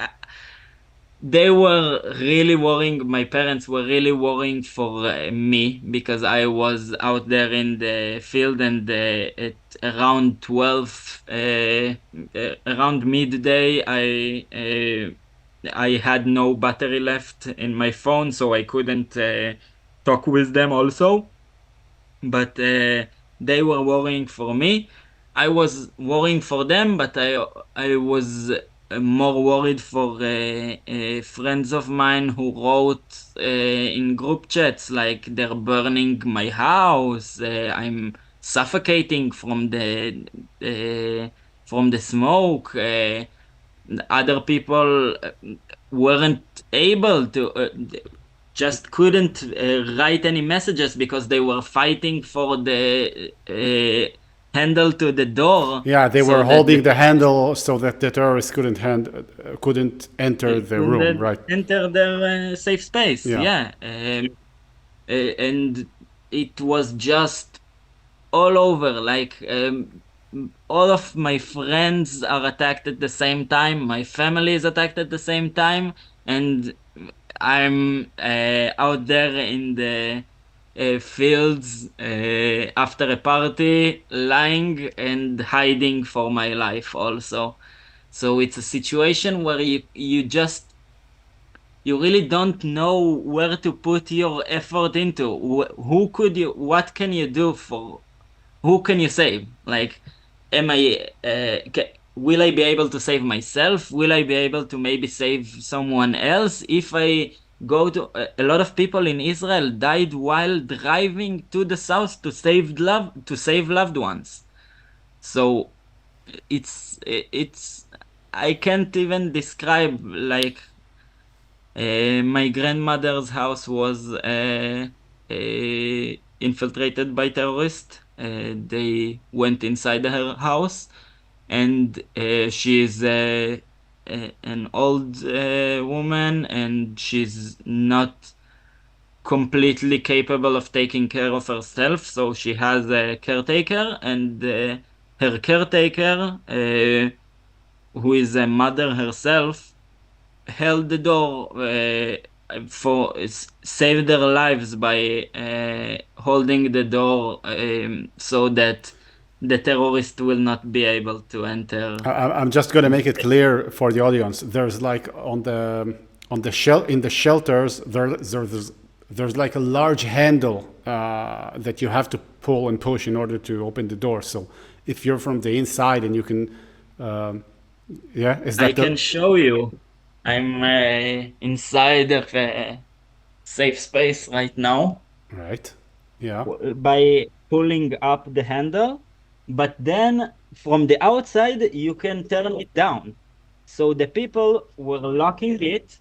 they were really worrying. My parents were really worrying for me because I was out there in the field, and at around 12, around midday, I had no battery left in my phone, so I couldn't talk with them also. But they were worrying for me. I was worrying for them, but I was more worried for friends of mine who wrote in group chats like they're burning my house. I'm suffocating from the smoke. Other people weren't able to. Just couldn't write any messages because they were fighting for the handle to the door Yeah, they so were that the holding the handle so that the terrorists couldn't enter the room, couldn't right? enter their safe space. Yeah. Yeah. And it was just all over. Like all of my friends are attacked at the same time. My family is attacked at the same time, and I'm out there in the fields after a party, lying and hiding for my life also. So it's a situation where you really don't know where to put your effort into. What can you do for, who can you save? Like, will I be able to save myself? Will I be able to maybe save someone else? If I go to, a lot of people in Israel died while driving to the south to save loved ones. So it's I can't even describe. Like my grandmother's house was infiltrated by terrorists. They went inside her house, and she is an old woman, and she's not completely capable of taking care of herself. So she has a caretaker, and her caretaker, who is a mother herself, held the door saved their lives by holding the door so that the terrorist will not be able to enter. I'm just going to make it clear for the audience. There's like on the in the shelters there's like a large handle that you have to pull and push in order to open the door. So if you're from the inside and you can, yeah, is I that can show you. I'm inside of a safe space right now right? Yeah. by pulling up the handle, but then from the outside you can turn it down. So the people were locking it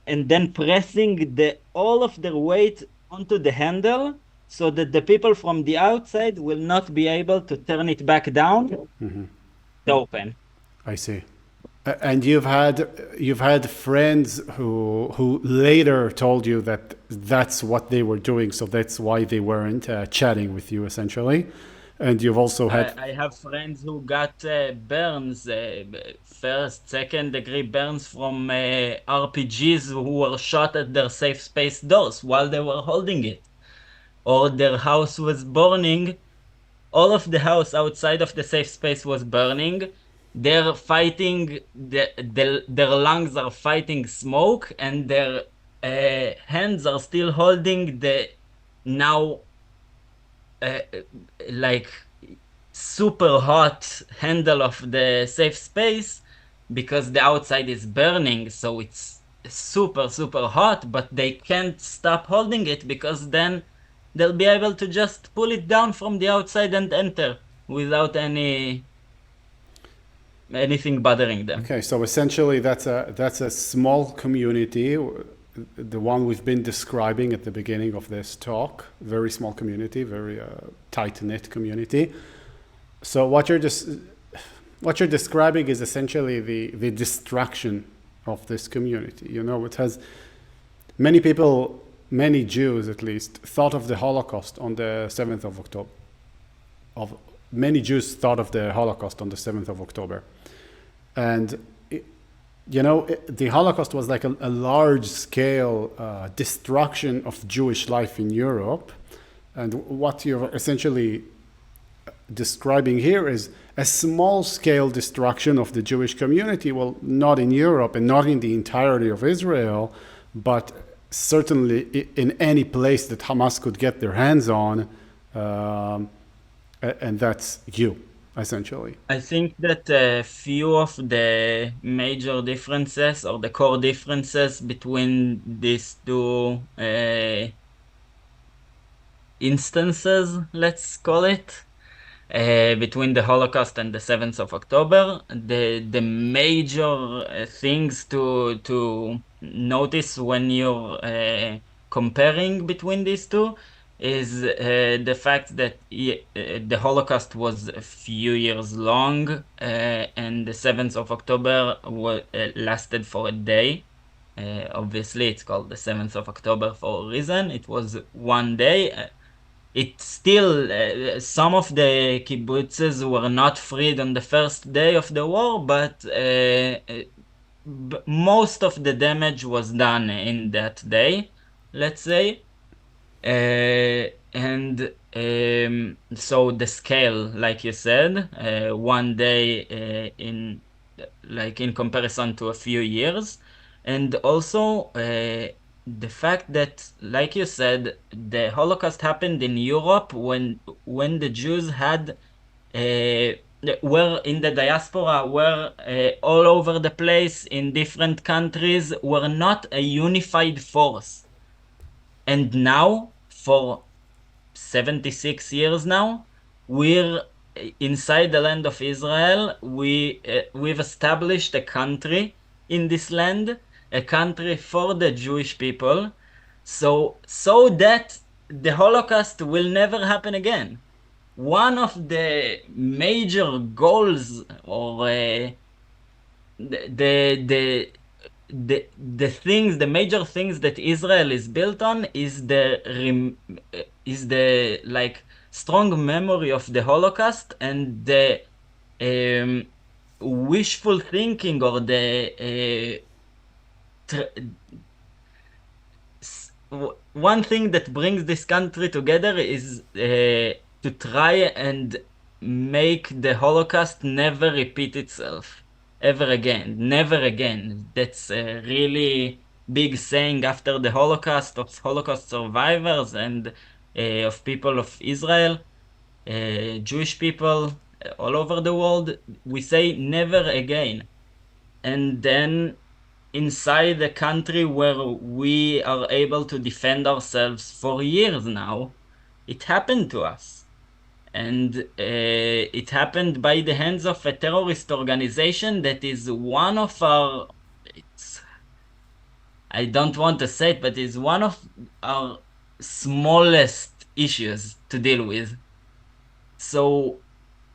and then pressing all of their weight onto the handle so that the people from the outside will not be able to turn it back down to open. I see. And you've had friends who later told you that that's what they were doing, so that's why they weren't chatting with you essentially. And you've also had I have friends who got burns, first, second degree burns from RPGs who were shot at their safe space doors while they were holding it. Or their house was burning. All of the house outside of the safe space was burning. They're fighting, their lungs are fighting smoke, and their hands are still holding the now uh, like super hot handle of the safe space because the outside is burning, so it's super hot, but they can't stop holding it because then they'll be able to just pull it down from the outside and enter without anything bothering them. okay. So essentially, that's a small community, the one we've been describing at the beginning of this talk. Very small community, very tight knit community. So what you're describing is essentially the destruction of this community. You know, it has many people, many Jews at least, thought of the Holocaust on the 7th of October. Many Jews thought of the Holocaust on the 7th of October. And, the Holocaust was like a large scale destruction of Jewish life in Europe. And what you're essentially describing here is a small scale destruction of the Jewish community. Well, not in Europe and not in the entirety of Israel, but certainly in any place that Hamas could get their hands on. And that's you, essentially. I think that a few of the major differences or the core differences between these two instances, let's call it, between the Holocaust and the 7th of October, the major things to notice when you're comparing between these two is the fact that the Holocaust was a few years long, and the 7th of October lasted for a day. Obviously, it's called the 7th of October for a reason. It was one day. It still, some of the kibbutzes were not freed on the first day of the war, but most of the damage was done in that day, let's say. And so the scale, like you said, one day in comparison to a few years, and also the fact that, like you said, the Holocaust happened in Europe when the Jews had were in the diaspora, were all over the place in different countries, were not a unified force. And now, for 76 years now, we're inside the land of Israel. We've established a country in this land, a country for the Jewish people, so that the Holocaust will never happen again. One of the major goals, or the the major things that Israel is built on is the like strong memory of the Holocaust, and the um, wishful thinking, or the one thing that brings this country together is to try and make the Holocaust never repeat itself ever again, never again. That's a really big saying after the Holocaust, of Holocaust survivors and of people of Israel, Jewish people all over the world. We say never again. And then inside a country where we are able to defend ourselves for years now, it happened to us. And it happened by the hands of a terrorist organization that is one of our, it's, I don't want to say it, but it's one of our smallest issues to deal with. So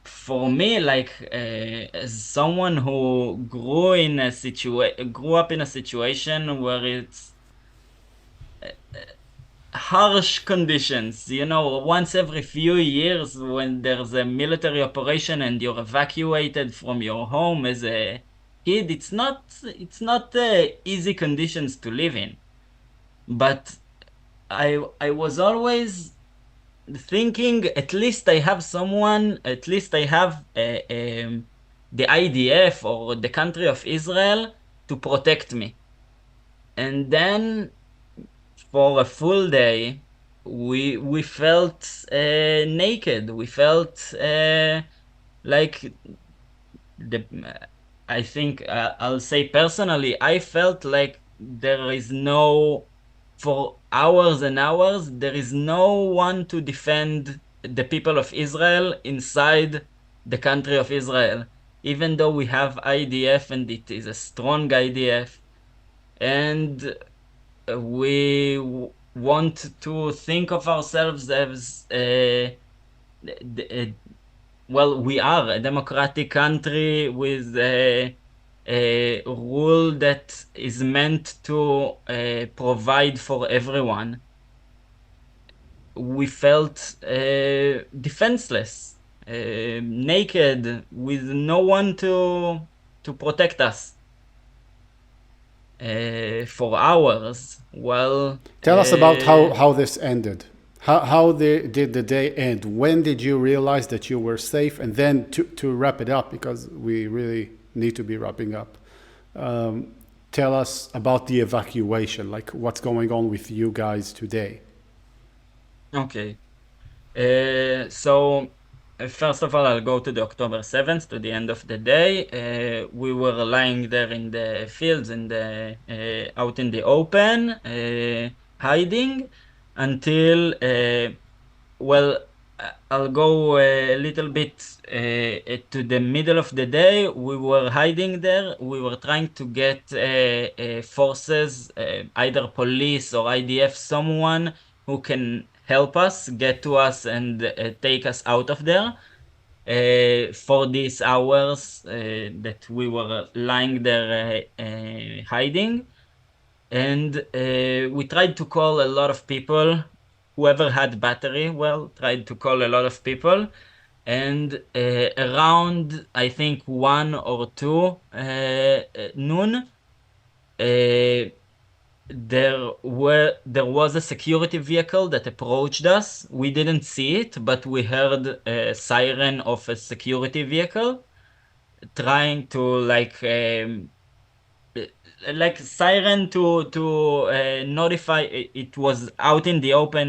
for me, like as someone who grew up in a situation where it's harsh conditions, once every few years when there's a military operation and you're evacuated from your home as a kid, it's not easy conditions to live in. But I was always thinking, at least I have someone, at least I have the IDF or the country of Israel to protect me. And then for a full day, we felt naked. We felt like the. I think I'll say personally, I felt like there is no, for hours and hours, there is no one to defend the people of Israel inside the country of Israel. Even though we have IDF and it is a strong IDF, and we want to think of ourselves as well, we are a democratic country with a rule that is meant to provide for everyone. We felt defenseless, naked, with no one to protect us for hours. Well, Tell us about how this ended. Did the day end? When did you realize that you were safe? And then to wrap it up, because we really need to be wrapping up, tell us about the evacuation, like what's going on with you guys today. okay. So first of all, I'll go to the October 7th, to the end of the day. We were lying there in the fields, out in the open, hiding until, well, I'll go a little bit to the middle of the day. We were hiding there. We were trying to get forces, either police or IDF, someone who can help us, get to us, and take us out of there. For these hours that we were lying there hiding. And we tried to call a lot of people. Whoever had battery, well, tried to call a lot of people. And around, I think, 1 or 2 noon, there was a security vehicle that approached us. We didn't see it, but we heard a siren of a security vehicle trying to like siren to notify. It was out in the open.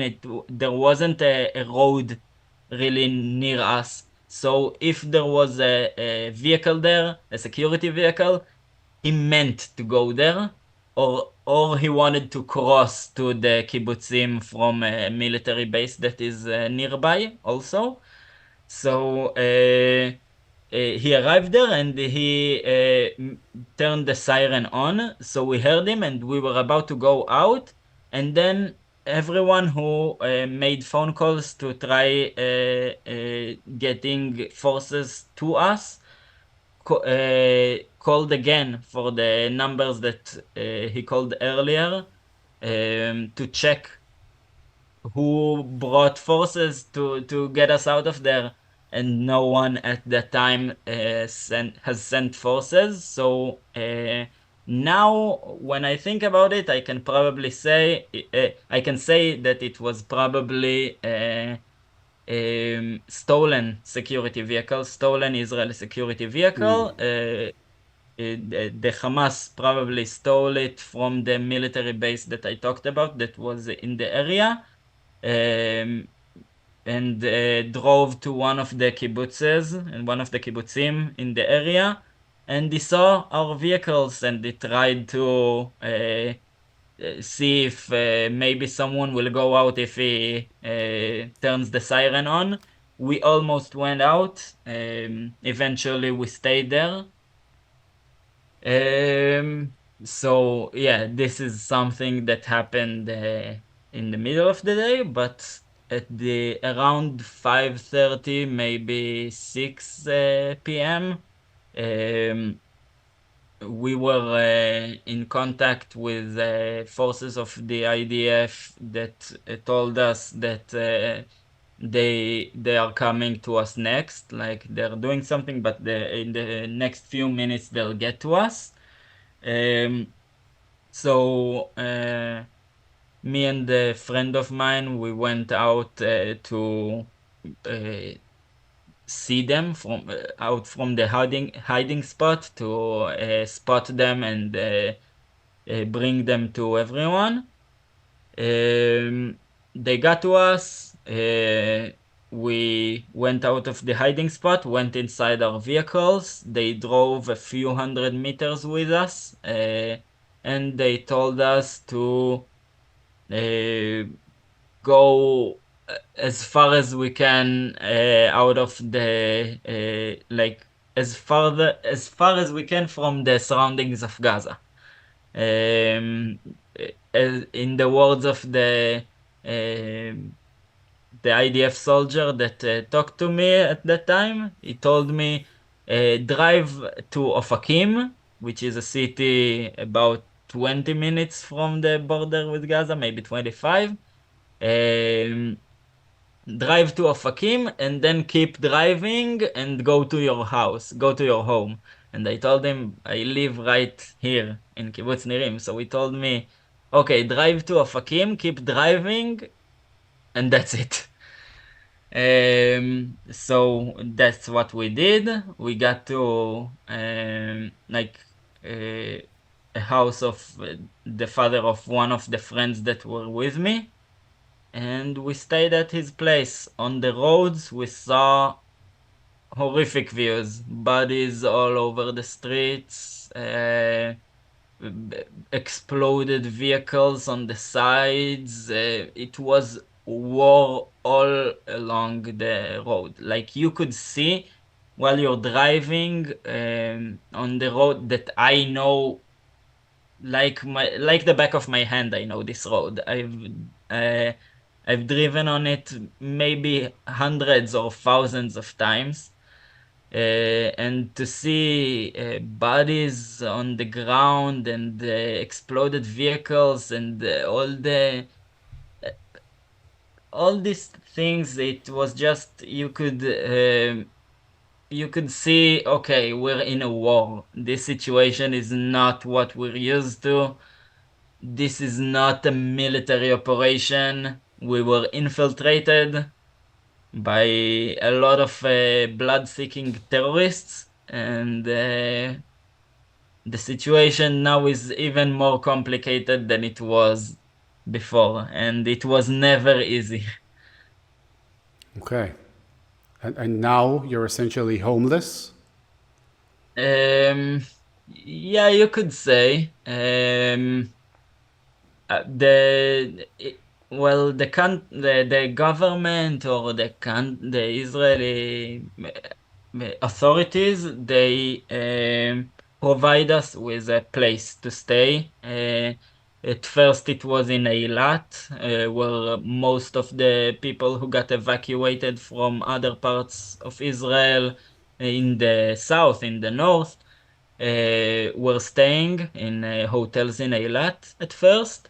There wasn't a road really near us. So if there was a vehicle there, a security vehicle, he meant to go there, or he wanted to cross to the kibbutzim from a military base that is nearby also. So he arrived there and he turned the siren on. So we heard him and we were about to go out. And then everyone who made phone calls to try getting forces to us called again for the numbers that he called earlier to check who brought forces to get us out of there, and no one at that time has sent forces. So now, when I think about it, I can probably say I can say that it was probably stolen security vehicle, stolen Israeli security vehicle. The Hamas probably stole it from the military base that I talked about that was in the area, and drove to one of the kibbutzes and one of the kibbutzim in the area, and they saw our vehicles and they tried to see if maybe someone will go out if he turns the siren on. We almost went out. Eventually, we stayed there. So yeah, this is something that happened in the middle of the day, but at the around 5:30, maybe 6 p.m., we were in contact with forces of the IDF that told us that they are coming to us next, like they're doing something, but in the next few minutes they'll get to us. So me and a friend of mine, we went out to see them from out from the hiding spot to spot them and bring them to everyone. They got to us. We went out of the hiding spot, went inside our vehicles. They drove a few hundred meters with us, and they told us to go as far as we can out of the like as far as we can from the surroundings of Gaza. In the words of the IDF soldier that talked to me at that time, he told me, drive to Ofakim, which is a city about 20 minutes from the border with Gaza, maybe 25. Drive to Ofakim and then keep driving and go to your house, go to your home. And I told him, I live right here in Kibbutz Nirim. So he told me, okay, drive to Ofakim, keep driving, and that's it. So that's what we did. We got to a house of the father of one of the friends that were with me, and we stayed at his place. On the roads, we saw horrific views, bodies all over the streets, exploded vehicles on the sides. It was war all along the road. Like you could see while you're driving on the road that I know like the back of my hand. I know this road. I've driven on it maybe hundreds or thousands of times. And to see bodies on the ground and exploded vehicles and all these things, it was just you could see, okay, we're in a war. This situation is not what we're used to. This is not a military operation. We were infiltrated by a lot of blood-seeking terrorists, and the situation now is even more complicated than it was before, and it was never easy. Okay. And now you're essentially homeless? Um, yeah, you could say. The well, the government or the Israeli authorities, they provide us with a place to stay. At first, it was in Eilat, where most of the people who got evacuated from other parts of Israel in the south, in the north, were staying in hotels in Eilat at first.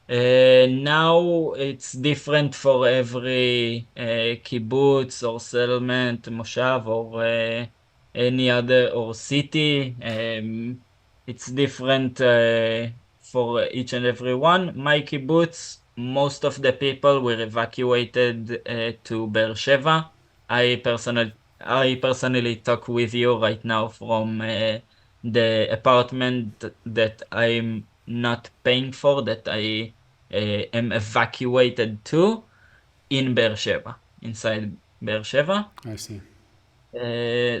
Now it's different for every kibbutz or settlement, moshav, or any other or city. It's different for each and every one. My kibbutz, most of the people were evacuated to Be'er Sheva. I personally talk with you right now from the apartment that I'm not paying for, that I am evacuated to in Be'er Sheva, inside Be'er Sheva. I see.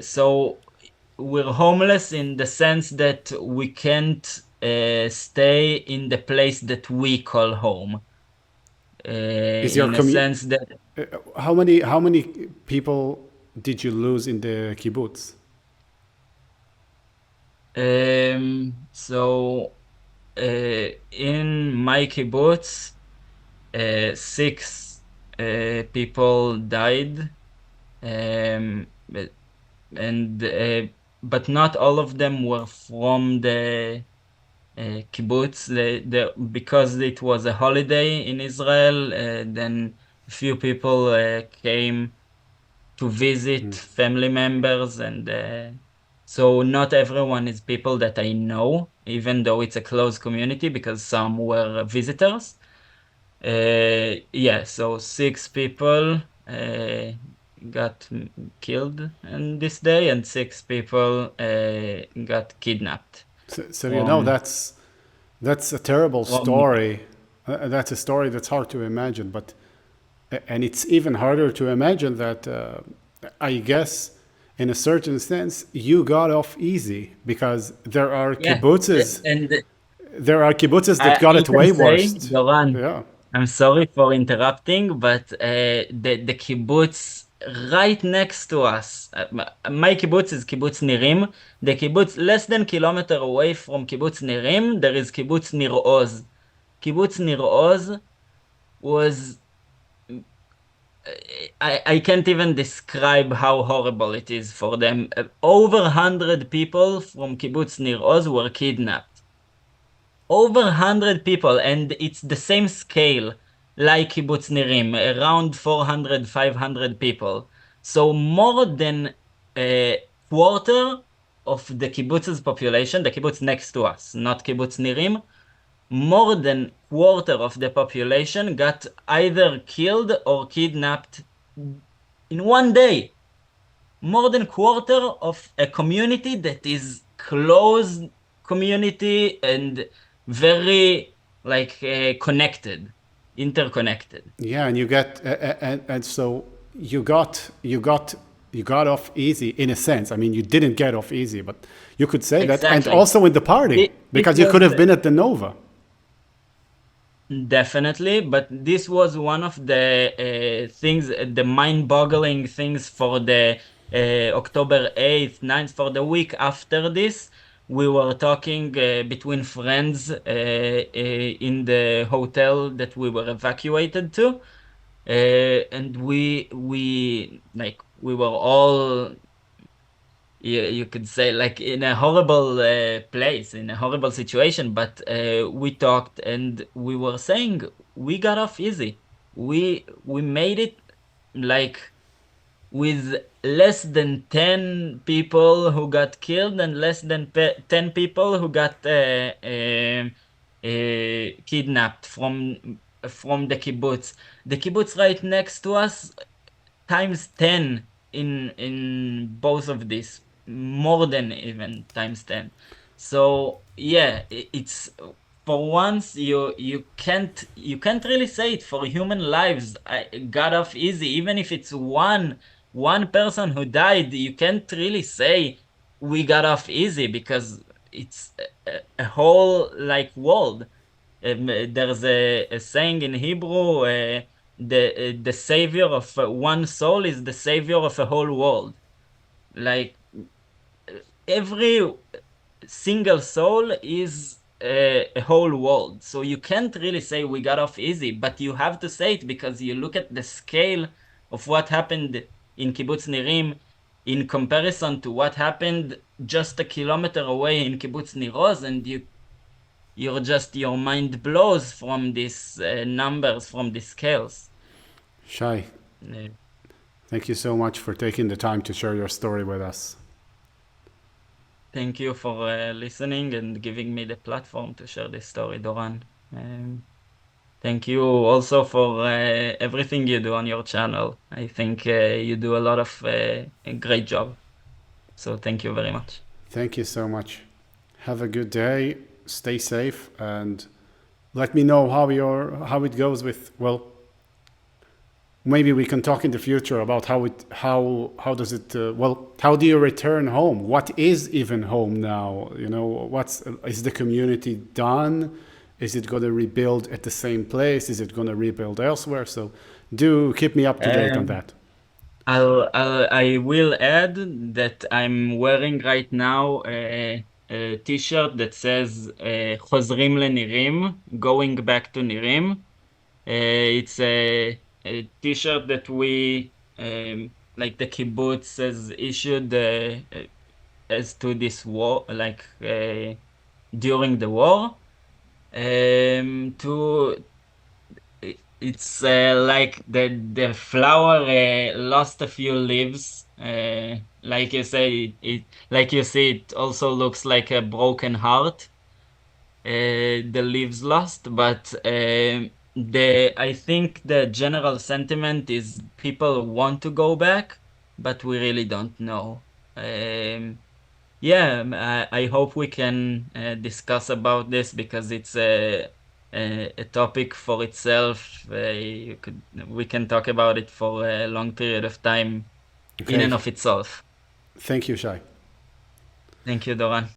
So we're homeless in the sense that we can't stay in the place that we call home. Is your In a sense that how many people did you lose in the kibbutz? so in my kibbutz, six people died, but, and but not all of them were from the kibbutz. Because it was a holiday in Israel, then a few people came to visit family members, and so not everyone is people that I know, even though it's a close community, because some were visitors. Yeah, so six people got killed on this day, and six people got kidnapped So from that's a terrible from story. That's a story that's hard to imagine, but and it's even harder to imagine that I guess in a certain sense you got off easy because yeah, and that got I it can way say, worse. Doran, Yeah. I'm sorry for interrupting, but the kibbutz right next to us, my kibbutz is kibbutz Nirim. The kibbutz less than kilometer away from kibbutz Nirim, there is kibbutz Nir Oz. Kibbutz Nir Oz was, I can't even describe how horrible it is for them. Over 100 people from kibbutz Nir Oz were kidnapped. Over 100 people, and it's the same scale like kibbutz Nirim, around 400, 500 people. So more than a quarter of the kibbutz's population, the kibbutz next to us, not kibbutz Nirim, more than quarter of the population got either killed or kidnapped in one day. More than quarter of a community that is close community and very like connected, interconnected. Yeah, and you get and so you got off easy in a sense. I mean, you didn't get off easy, but you could say that, and Exactly. also in the party This because you was could have been at the Nova. definitely, but this was one of the things, the mind-boggling things for the October 8th, 9th, for the week after this. We were talking between friends in the hotel that we were evacuated to. And we were all, you could say, like in a horrible place, in a horrible situation, but we talked and we were saying we got off easy. We made it, like, with less than 10 people who got killed and less than 10 people who got kidnapped from the kibbutz. The kibbutz right next to us times 10 in both of these, more than even times 10. So yeah, it's, for once, you can't really say it for human lives. I got off easy. Even if it's one person who died, you can't really say we got off easy, because it's a whole, like, world. There's a saying in Hebrew, the savior of one soul is the savior of a whole world. Like, every single soul is a whole world. So you can't really say we got off easy, but you have to say it because you look at the scale of what happened in Kibbutz Nirim in comparison to what happened just a kilometer away in Kibbutz Niroz, and your mind blows from these numbers, from these scales. Shay, Uh, thank you so much for taking the time to share your story with us. Thank you for listening and giving me the platform to share this story, Doran. Thank you also for everything you do on your channel. I think you do a lot of a great job. So thank you very much. Thank you so much. Have a good day. Stay safe and let me know how it goes with, well, maybe we can talk in the future about how does it well, how do you return home? What is even home now? You know, what's is the community done? Is it going to rebuild at the same place? Is it going to rebuild elsewhere? So do keep me up to date on Um, that. I will add that I'm wearing right now a t-shirt that says חוזרים לנירים, going back to Nirim. It's a t-shirt that like the kibbutz has issued as to this war, like during the war. To It's like the flower lost a few leaves. Like you say, like you see, it also looks like a broken heart. The leaves lost, but the I think the general sentiment is people want to go back, but we really don't know. Yeah, I hope we can discuss about this because it's a topic for itself. We can talk about it for a long period of time in Okay. and of itself. Thank you, Shai. Thank you, Doran.